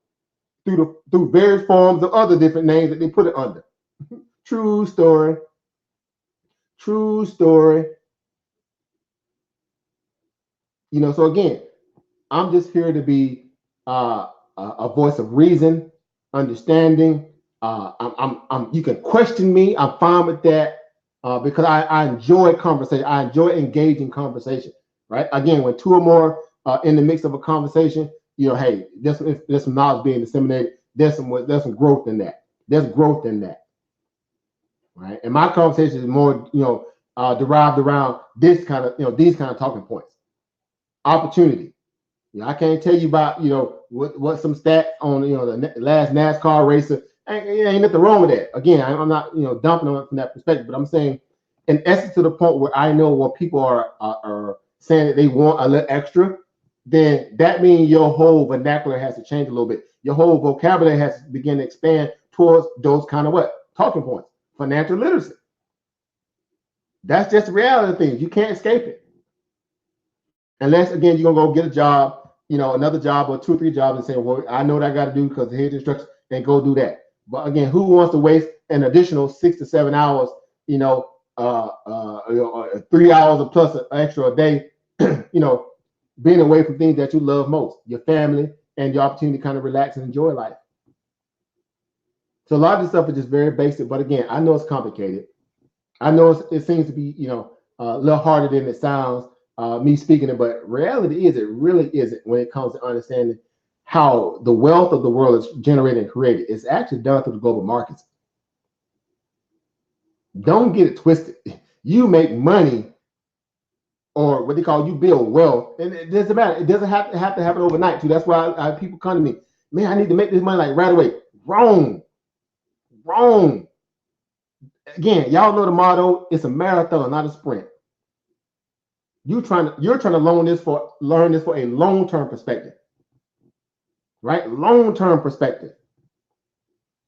through various forms of other different names that they put it under. True story. True story. So again, I'm just here to be a voice of reason, understanding. You can question me. I'm fine with that because I enjoy conversation. I enjoy engaging conversation. Right? Again, when two or more in the mix of a conversation, hey, there's some knowledge being disseminated. There's some growth in that. There's growth in that. Right? And my conversation is more, derived around this kind of, these kind of talking points. Opportunity. I can't tell you about, what some stats on, the last NASCAR racer. Ain't nothing wrong with that. Again, I'm not, dumping on it from that perspective, but I'm saying, in essence, to the point where I know when people are saying that they want a little extra, then that means your whole vernacular has to change a little bit. Your whole vocabulary has to begin to expand towards those kind of talking points. Financial literacy. That's just the reality of things. You can't escape it. Unless, again, you're going to go get a job, another job or 2 or 3 jobs and say, well, I know what I got to do because here's the instructions, and go do that. But again, who wants to waste an additional 6 to 7 hours, 3 hours or plus extra a day, being away from things that you love most, your family, and your opportunity to kind of relax and enjoy life. So a lot of this stuff is just very basic, but again, I know it's complicated. I know it seems to be, a little harder than it sounds, me speaking it, but reality is it really isn't when it comes to understanding how the wealth of the world is generated and created. It's actually done through the global markets. Don't get it twisted. You make money, or what they call you build wealth, and it doesn't matter. It doesn't have to happen overnight too. That's why people come to me, man, I need to make this money like right away. Wrong. Again, y'all know the motto, it's a marathon, not a sprint. You're trying to learn this for a long-term perspective. Right? Long-term perspective.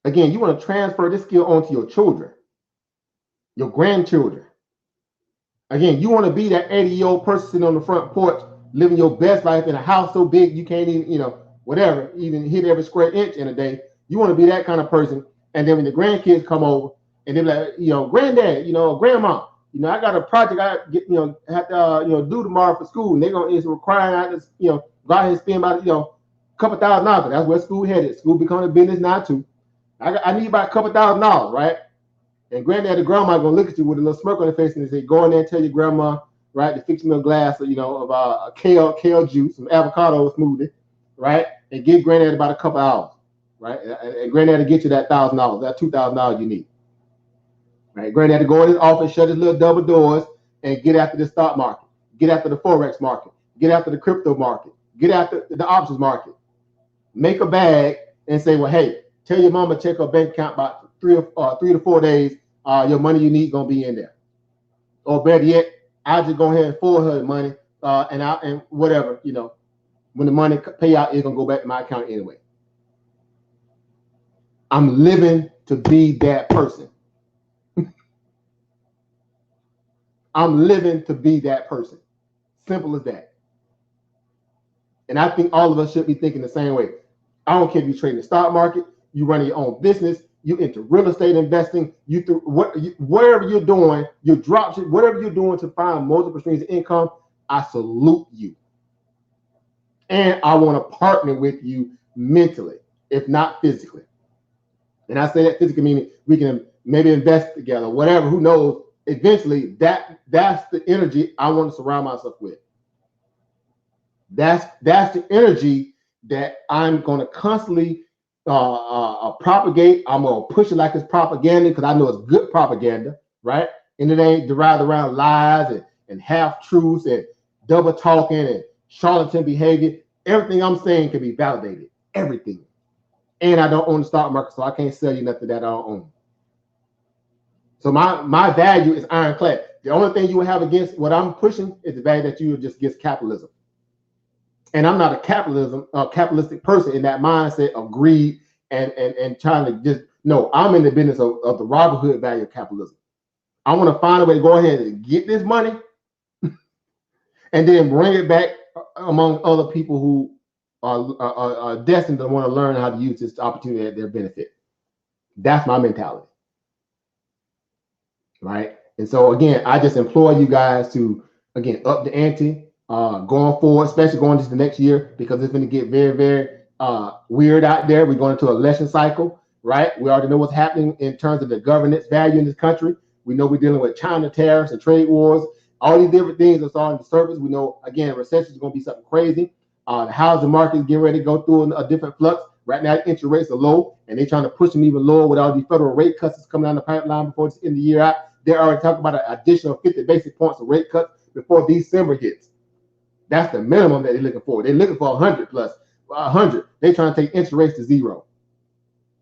Again, you want to transfer this skill onto your children, your grandchildren. Again, you want to be that 80-year-old person sitting on the front porch, living your best life in a house so big you can't even, whatever, even hit every square inch in a day. You want to be that kind of person. And then when the grandkids come over and they're like, granddad, grandma, I got a project I get, have to, do tomorrow for school, and they're gonna require I just, go out and spend about, a couple $1,000. That's where school headed. School becoming a business now too. I need about a couple $1,000, right? And granddad and grandma gonna look at you with a little smirk on their face and they say, go in there and tell your grandma, right, to fix me a glass of, of kale juice, some avocado smoothie, right, and give granddad about a couple hours, right, and granddad to get you that $1,000, that $2,000 you need. Right, granddad to go in his office, shut his little double doors, and get after the stock market, get after the forex market, get after the crypto market, get after the options market. Make a bag and say, well, hey, tell your mama check her bank account about 3 to 4 days. Your money you need gonna be in there. Or better yet, I'll just go ahead and forward her the money, and whatever, when the money pay out, it's gonna go back to my account anyway. I'm living to be that person. I'm living to be that person. Simple as that. And I think all of us should be thinking the same way. I don't care if you're trading the stock market, you run your own business, you into real estate investing, whatever you're doing, your dropship, whatever you're doing to find multiple streams of income, I salute you. And I want to partner with you mentally, if not physically. And I say that physically meaning we can maybe invest together, whatever, who knows. Eventually, that's the energy I want to surround myself with. That's the energy that I'm going to constantly propagate. I'm going to push it like it's propaganda because I know it's good propaganda, right? And it ain't derived around lies and half-truths and double talking and charlatan behavior. Everything I'm saying can be validated. Everything. And I don't own the stock market, so I can't sell you nothing that I don't own. So my value is ironclad. The only thing you will have against what I'm pushing is the value that you would just against capitalism. And I'm not a capitalistic person in that mindset of greed and trying to just, no, I'm in the business of the Robin Hood value of capitalism. I want to find a way to go ahead and get this money and then bring it back among other people who are destined to want to learn how to use this opportunity at their benefit. That's my mentality. Right? And so again, I just implore you guys to, again, up the ante going forward, especially going into the next year, because it's going to get very, very weird out there. We're going into an election cycle, right? We already know what's happening in terms of the governance value in this country. We know we're dealing with China tariffs and trade wars. All these different things are starting to surface. We know, again, recession is going to be something crazy. The housing market is getting ready to go through a different flux. Right now, interest rates are low, and they're trying to push them even lower with all these federal rate cuts that's coming down the pipeline before the end of the year out. They're already talking about an additional 50 basic points of rate cuts before December hits. That's the minimum that they're looking for. They're looking for 100 plus 100. They're trying to take interest rates to zero.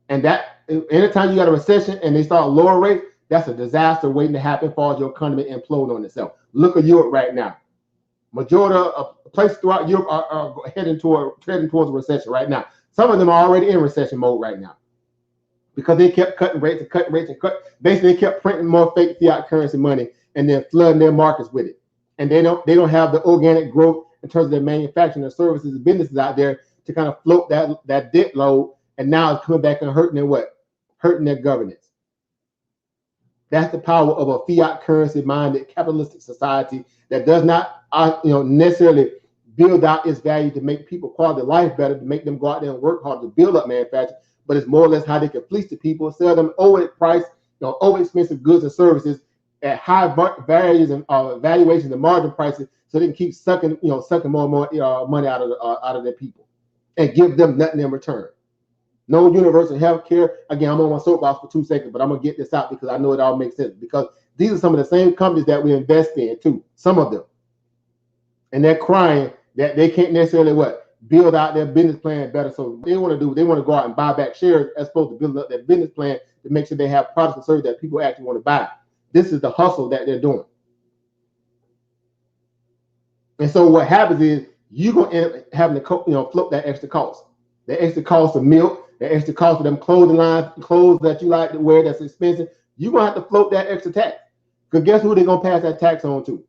And that, anytime you got a recession and they start lower rates, that's a disaster waiting to happen for your economy to implode on itself. Look at Europe right now. Majority of places throughout Europe are heading towards a recession right now. Some of them are already in recession mode right now because they kept cutting rates and cutting rates and cut. Basically, they kept printing more fake fiat currency money and then flooding their markets with it. And they don't have the organic growth in terms of their manufacturing, their services, and businesses out there to kind of float that debt load. And now it's coming back and hurting their what? Hurting their governance. That's the power of a fiat currency-minded capitalistic society that does not, necessarily build out its value to make people quality of life better, to make them go out there and work hard to build up manufacturing. But it's more or less how they can fleece the people, sell them over price, over expensive goods and services at high values and valuations and margin prices, so they can keep sucking more and more money out of their people and give them nothing in return. No universal health care. Again, I'm on my soapbox for 2 seconds, but I'm going to get this out because I know it all makes sense. Because these are some of the same companies that we invest in, too. Some of them. And they're crying that they can't necessarily, build out their business plan better. So they want to go out and buy back shares as opposed to build up their business plan to make sure they have products and services that people actually want to buy. This is the hustle that they're doing. And so what happens is you're going to end up having to, float that extra cost. The extra cost of milk, the extra cost of them clothes that you like to wear that's expensive. You're going to have to float that extra tax. Because guess who they're going to pass that tax on to?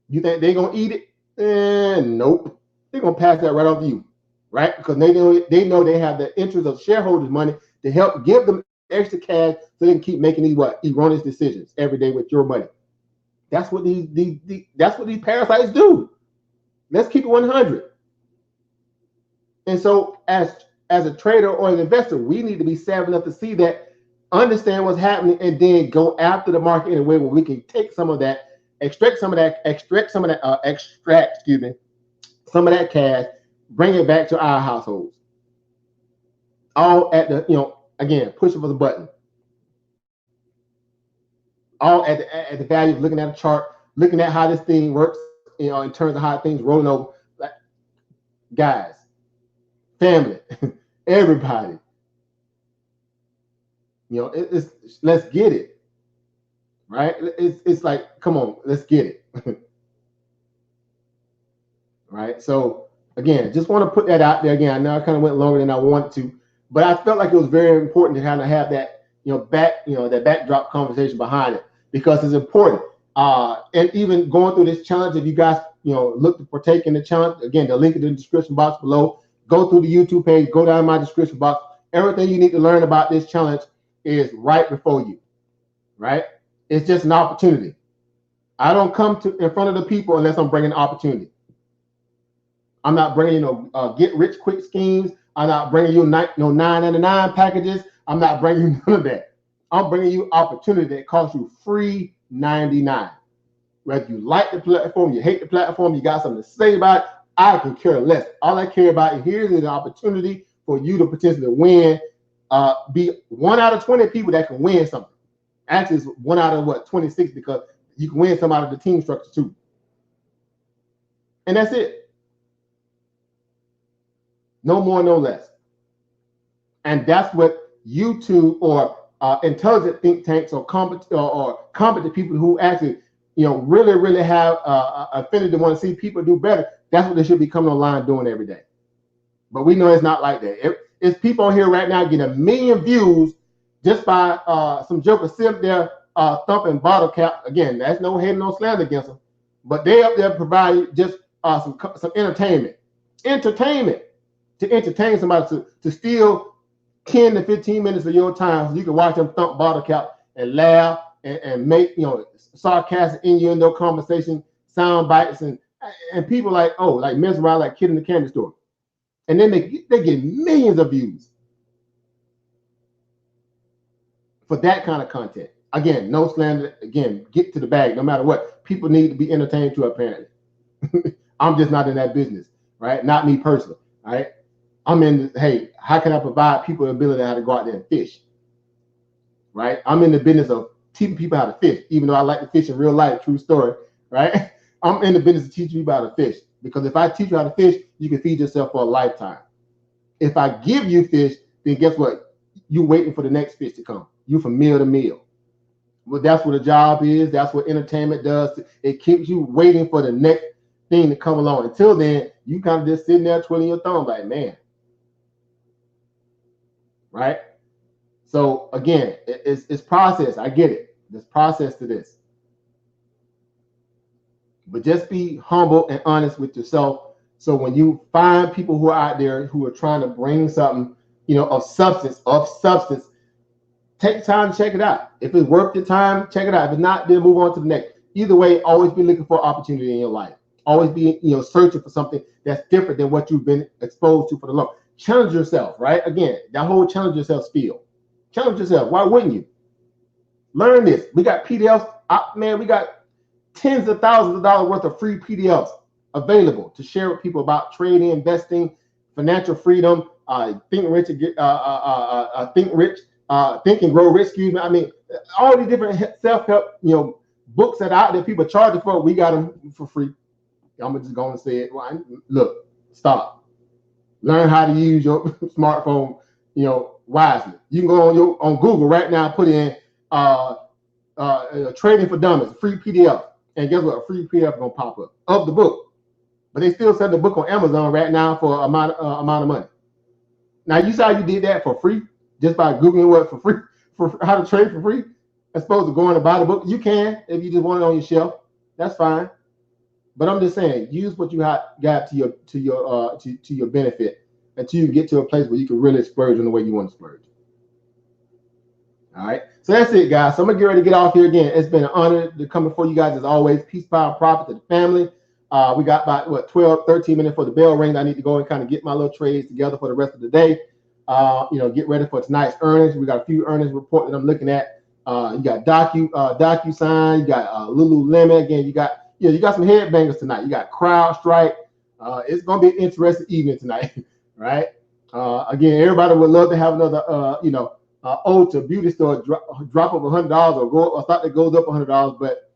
You think they're going to eat it? Nope. They're going to pass that right off to you, right? Because they know they have the interest of shareholders' money to help give them extra cash so they can keep making these erroneous decisions every day with your money. That's what these parasites do. Let's keep it 100. And so as a trader or an investor, we need to be savvy enough to see that, understand what's happening, and then go after the market in a way where we can take some of that, extract some of that cash, bring it back to our households. All at the, again, push of the button. All at the value of looking at a chart, looking at how this thing works, in terms of how things rolling over. Like, guys, family, everybody. Let's get it, right? It's like, come on, let's get it, right? So again, just want to put that out there. Again, I know I kind of went longer than I wanted to, but I felt like it was very important to kind of have that, that backdrop conversation behind it because it's important. And even going through this challenge, if you guys, look to partake in the challenge, again, the link in the description box below. Go through the YouTube page, go down my description box. Everything you need to learn about this challenge is right before you, right? It's just an opportunity. I don't come to in front of the people unless I'm bringing opportunity. I'm not bringing get rich quick schemes. I'm not bringing you no $9.99 packages. I'm not bringing you none of that. I'm bringing you opportunity that costs you free $99. Whether you like the platform, you hate the platform, you got something to say about it, I can care less. All I care about is here's an opportunity for you to potentially win. Be 1 out of 20 people that can win something. Actually, it's 1 out of 26, because you can win some out of the team structure too. And that's it. No more, no less. And that's what YouTube or intelligent think tanks or competent people who actually, really have affinity to want to see people do better. That's what they should be coming online doing every day. But we know it's not like that. It's people on here right now getting 1 million views just by some joker sitting there thumping bottle cap. Again, that's no hate, no slander against them. But they up there provide just some entertainment. Entertainment. To entertain somebody, to steal 10 to 15 minutes of your time so you can watch them thump bottle cap and laugh and make sarcastic innuendo conversation, sound bites, and people like mess around like kid in the candy store. And then they get millions of views for that kind of content. Again, no slander. Again, get to the bag no matter what. People need to be entertained too, apparently. I'm just not in that business, right? Not me personally, right? I'm in, hey, how can I provide people the ability how to go out there and fish, right? I'm in the business of teaching people how to fish, even though I like to fish in real life, true story, right? I'm in the business of teaching people how to fish, because if I teach you how to fish, you can feed yourself for a lifetime. If I give you fish, then guess what? You're waiting for the next fish to come. You from meal to meal. Well, that's what a job is. That's what entertainment does. It keeps you waiting for the next thing to come along. Until then, you kind of just sitting there twiddling your thumbs like, man. Right? So again, it's process. I get it. There's process to this. But just be humble and honest with yourself. So when you find people who are out there who are trying to bring something, of substance, take time to check it out. If it's worth your time, check it out. If it's not, then move on to the next. Either way, always be looking for opportunity in your life. Always be, searching for something that's different than what you've been exposed to for the long. Challenge yourself, right? Again, that whole challenge yourself spiel. Challenge yourself. Why wouldn't you? Learn this. We got PDFs. We got tens of thousands of dollars worth of free PDFs available to share with people about trading, investing, financial freedom, think rich, think and grow rich. Excuse me. I mean, all these different self-help, books that are out there people charging for. We got them for free. I'm just going to say it. Well, look, stop. Learn how to use your smartphone, wisely. You can go on Google right now, put in trading for dummies, free PDF, and guess what? A free PDF is gonna pop up of the book. But they still sell the book on Amazon right now for amount of money. Now you saw you did that for free just by Googling what for free for how to trade for free, as opposed to going to buy the book. You can if you just want it on your shelf. That's fine. But I'm just saying, use what you got to your benefit until you get to a place where you can really splurge in the way you want to splurge. All right. So that's it, guys. So I'm gonna get ready to get off here again. It's been an honor to come before you guys as always. Peace, power, and profit to the family. We got about 12, 13 minutes for the bell ring. I need to go and kind of get my little trades together for the rest of the day. Get ready for tonight's earnings. We got a few earnings report that I'm looking at. You got DocuSign. You got Lululemon. Again, you got some headbangers tonight. You got CrowdStrike. It's gonna be an interesting evening tonight, right? Again, everybody would love to have another, Ulta beauty store drop of $100 or thought that goes up $100. But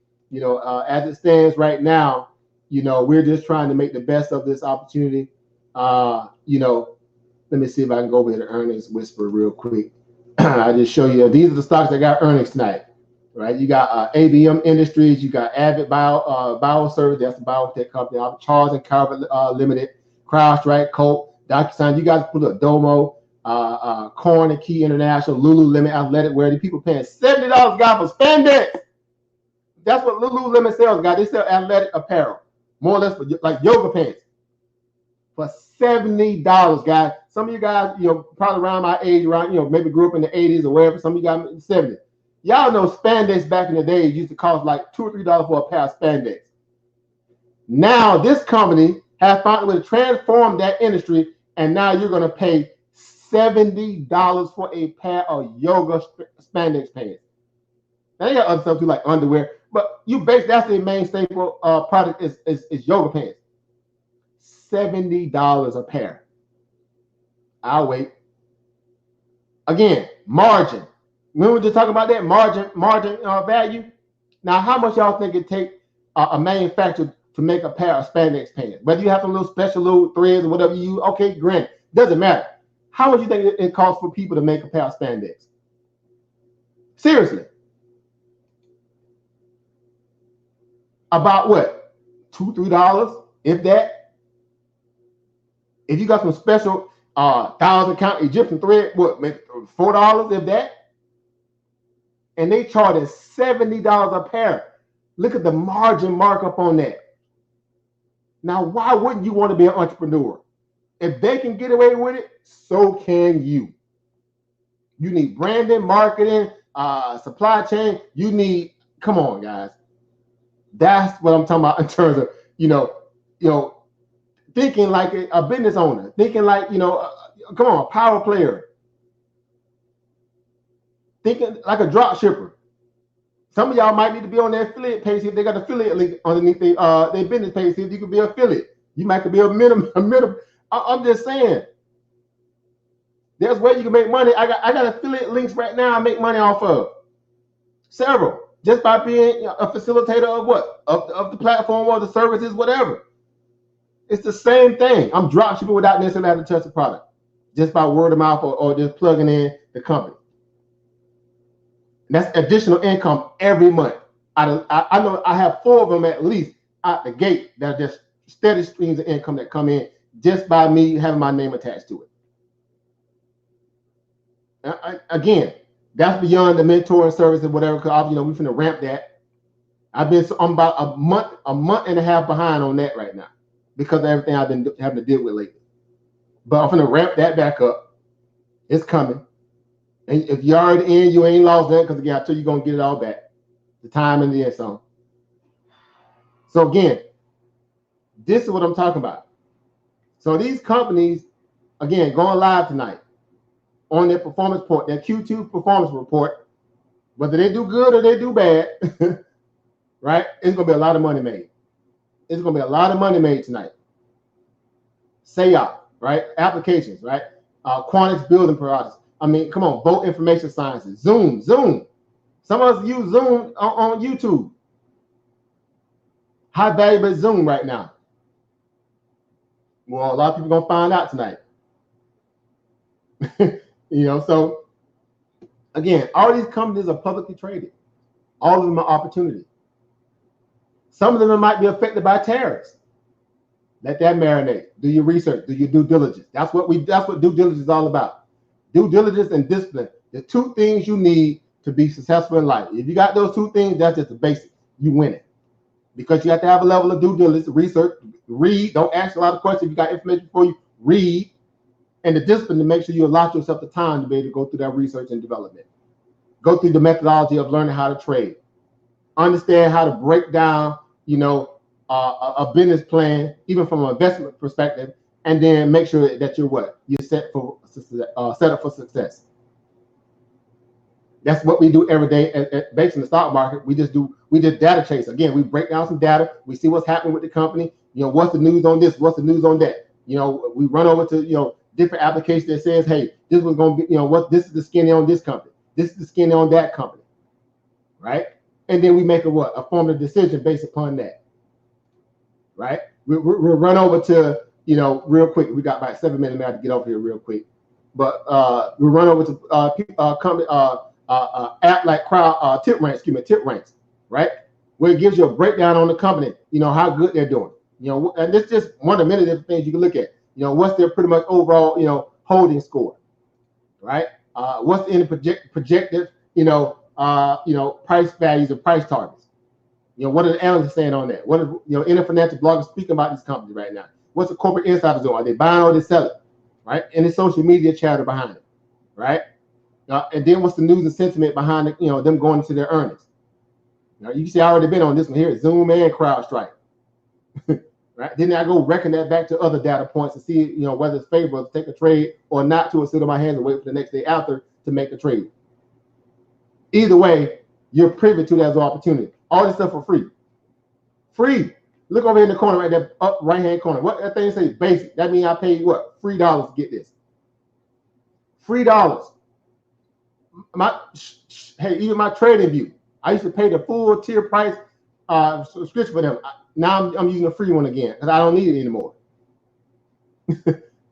as it stands right now, we're just trying to make the best of this opportunity. Let me see if I can go over to the earnings whisper real quick. I just show you these are the stocks that got earnings tonight. Right, you got ABM Industries, you got Avid Bioservice, that's the biotech company, Charles and Calvert Limited, CrowdStrike, Colt, DocuSign. You guys put up Domo, Corn and Key International, Lululemon Athletic Wear. These people paying $70 guy for spandex. That's what Lululemon sells, guys. They sell athletic apparel, more or less for like yoga pants for $70, guys. Some of you guys, probably around my age, around maybe grew up in the 80s or wherever. Some of you guys 70. Y'all know spandex back in the day used to cost like $2 or $3 for a pair of spandex. Now this company has found a way to transform that industry, and now you're going to pay $70 for a pair of yoga spandex pants. Now they got other stuff too, like underwear, but that's the main staple product is yoga pants. $70 a pair. I'll wait. Again, margin. When we just talking about that margin value. Now, how much y'all think it take a manufacturer to make a pair of spandex pants? Whether you have some little special little threads or whatever you use, okay, granted, doesn't matter. How much you think it costs for people to make a pair of spandex? Seriously. About what? $2, $3, if that. If you got some special 1,000 count Egyptian thread, what, maybe $4, if that? And they charge $70 a pair. Look at the margin markup on that. Now, why wouldn't you want to be an entrepreneur? If they can get away with it, so can you. You need branding, marketing, supply chain. You need, come on, guys. That's what I'm talking about in terms of, thinking like a business owner, thinking like, come on, a power player. Thinking like a drop shipper. Some of y'all might need to be on their affiliate page. If they got an affiliate link underneath their business page, see if you can be an affiliate. You might be a minimum. I'm just saying. There's ways you can make money. I got affiliate links right now I make money off of. Several. Just by being a facilitator of what? Of the platform or the services, whatever. It's the same thing. I'm drop shipping without necessarily having to touch the product. Just by word of mouth or just plugging in the company. That's additional income every month. I know I have 4 of them at least out the gate that are just steady streams of income that come in just by me having my name attached to it. Again, that's beyond the mentoring service and whatever. Cause we're finna ramp that. I'm about a month and a half behind on that right now because of everything I've been having to deal with lately. But I'm finna ramp that back up. It's coming. And if you're already in, you ain't lost that because again, I tell you, you're gonna get it all back. The time and the end some. So again, this is what I'm talking about. So these companies, again, going live tonight on their performance report, their Q2 performance report, whether they do good or they do bad, right? It's gonna be a lot of money made. It's gonna be a lot of money made tonight. SAOP, right? Applications, right? Quantix building products. Come on, Vote Information Sciences, Zoom. Some of us use Zoom on YouTube. How valuable is Zoom right now? Well, a lot of people are gonna find out tonight. So again, all these companies are publicly traded. All of them are opportunity. Some of them might be affected by tariffs. Let that marinate. Do your research. Do your due diligence. That's what due diligence is all about. Due diligence and discipline. The 2 things you need to be successful in life. If you got those 2 things, that's just the basic. You win it. Because you have to have a level of due diligence, research, read. Don't ask a lot of questions. If you got information before you read. And the discipline to make sure you allot yourself the time to be able to go through that research and development. Go through the methodology of learning how to trade. Understand how to break down, a business plan, even from an investment perspective, and then make sure that you're set up for success. That's what we do every day. Based on the stock market, we just data chase. Again, we break down some data. We see what's happening with the company. What's the news on this? What's the news on that? We run over to different applications that says, hey, this was going to be this is the skinny on this company. This is the skinny on that company, right? And then we make a formative decision based upon that, right? We'll run over to real quick. We got about 7 minutes now to get over here real quick, but we'll run over to company app like Tip Ranks, right? Where it gives you a breakdown on the company, how good they're doing, and this is just one of many different things you can look at. What's their pretty much overall, holding score, right? What's the projected, price values and price targets? What are the analysts saying on that? What are, any financial bloggers speaking about these companies right now? What's the corporate insiders doing? Are they buying or they selling, right? Any social media chatter behind it, right? And then what's the news and sentiment behind the, them going into their earnings? Now, you see, I already been on this one here, Zoom and CrowdStrike. Right? Then I go reckon that back to other data points to see, whether it's favorable to take a trade or not to, or sit on my hands and wait for the next day after to make a trade. Either way, you're privy to that as an opportunity. All this stuff for free. Free. Look over here in the corner, right there, up right-hand corner. What that thing says basic. That means I paid what? $3 to get this. $3. Hey, even my trading view. I used to pay the full tier price subscription for them. Now I'm using a free one again because I don't need it anymore.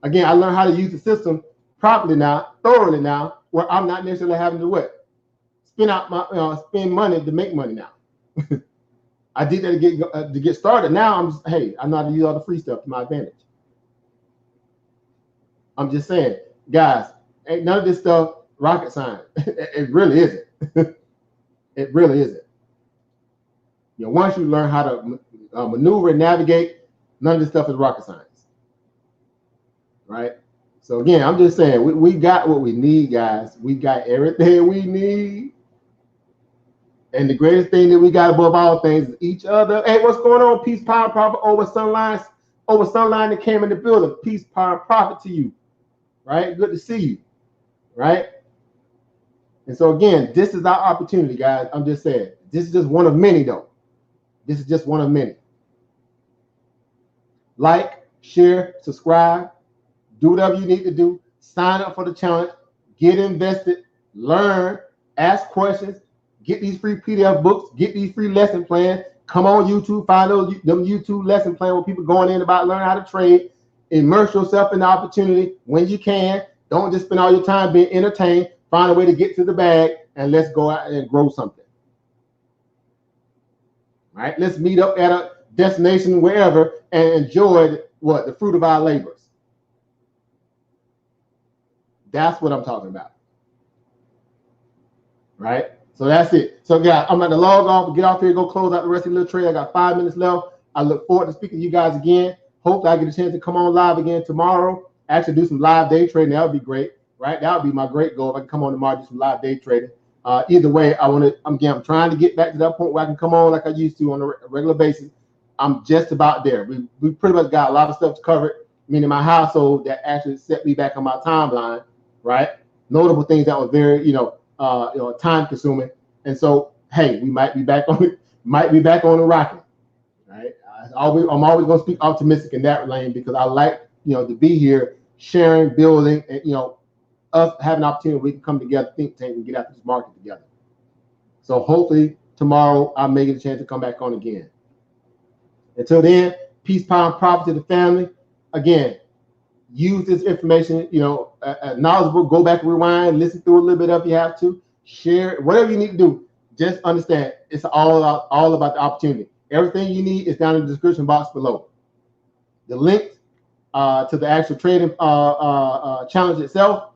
Again, I learned how to use the system properly now, thoroughly now, where I'm not necessarily having to what? Spend money to make money now. I did that to get started. Now I'm not to use all the free stuff to my advantage. I'm just saying, guys, ain't none of this stuff rocket science. It really isn't. It really isn't. Once you learn how to maneuver and navigate, none of this stuff is rocket science. Right? So again, I'm just saying, we got what we need, guys. We got everything we need. And the greatest thing that we got above all things is each other. Hey, what's going on? Peace, power, profit over Sunline. Over Sunline that came in the building. Peace, power, profit to you. Right? Good to see you. Right? And so again, this is our opportunity, guys. I'm just saying, this is just one of many, though. This is just one of many. Like, share, subscribe, do whatever you need to do. Sign up for the challenge. Get invested. Learn. Ask questions. Get these free PDF books. Get these free lesson plans. Come on YouTube. Find them YouTube lesson plans where people going in about learning how to trade. Immerse yourself in the opportunity when you can. Don't just spend all your time being entertained. Find a way to get to the bag, and let's go out and grow something. Right? Let's meet up at a destination wherever and enjoy the fruit of our labors. That's what I'm talking about. Right? So that's it. So guys, I'm going to log off, get off here, go close out the rest of the little trade. I got 5 minutes left. I look forward to speaking to you guys again. Hopefully I get a chance to come on live again tomorrow. Actually do some live day trading. That would be great. Right? That would be my great goal. If I can come on tomorrow, do some live day trading. Either way, I'm trying to get back to that point where I can come on like I used to on a regular basis. I'm just about there. We pretty much got a lot of stuff covered, meaning my household, that actually set me back on my timeline, right? Notable things that were very, time consuming. And so, hey, we might be back on the rocket, right? I'm always going to speak optimistic in that lane because I like, to be here, sharing, building, and, us having an opportunity we can come together, think tank, and get after this market together. So hopefully tomorrow I'll make it a chance to come back on again. Until then, peace, power, and profit to the family. Again, use this information, knowledgeable, go back, rewind, listen through a little bit if you have to, share, whatever you need to do. Just understand it's all about the opportunity. Everything you need is down in the description box below. The link to the actual trading challenge itself.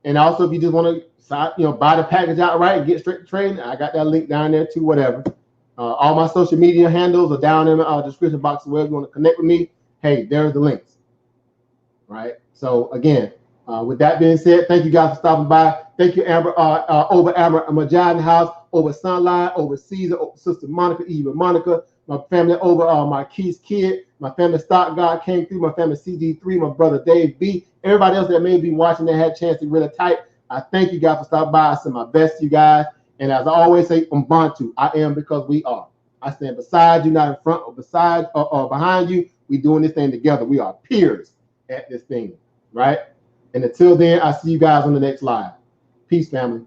And also, if you just want to, buy the package outright and get straight to trading, I got that link down there too. Whatever. All my social media handles are down in the description box. Where you want to connect with me, hey, there's the links. Right. So again, with that being said, thank you guys for stopping by. Thank you, Amber, over Amber Majad in the house, over Sunlight, over Caesar, over Sister Monica, Eva Monica, my family over my Keys Kid, my family Stock God came through, my family CG3, my brother Dave B. Everybody else that may be watching that had a chance to really type, I thank you guys for stopping by. I send my best to you guys. And as I always say, Ubuntu, I am because we are. I stand beside you, not in front or beside or behind you. We doing this thing together. We are peers at this thing, right? And until then, I see you guys on the next live. Peace, family.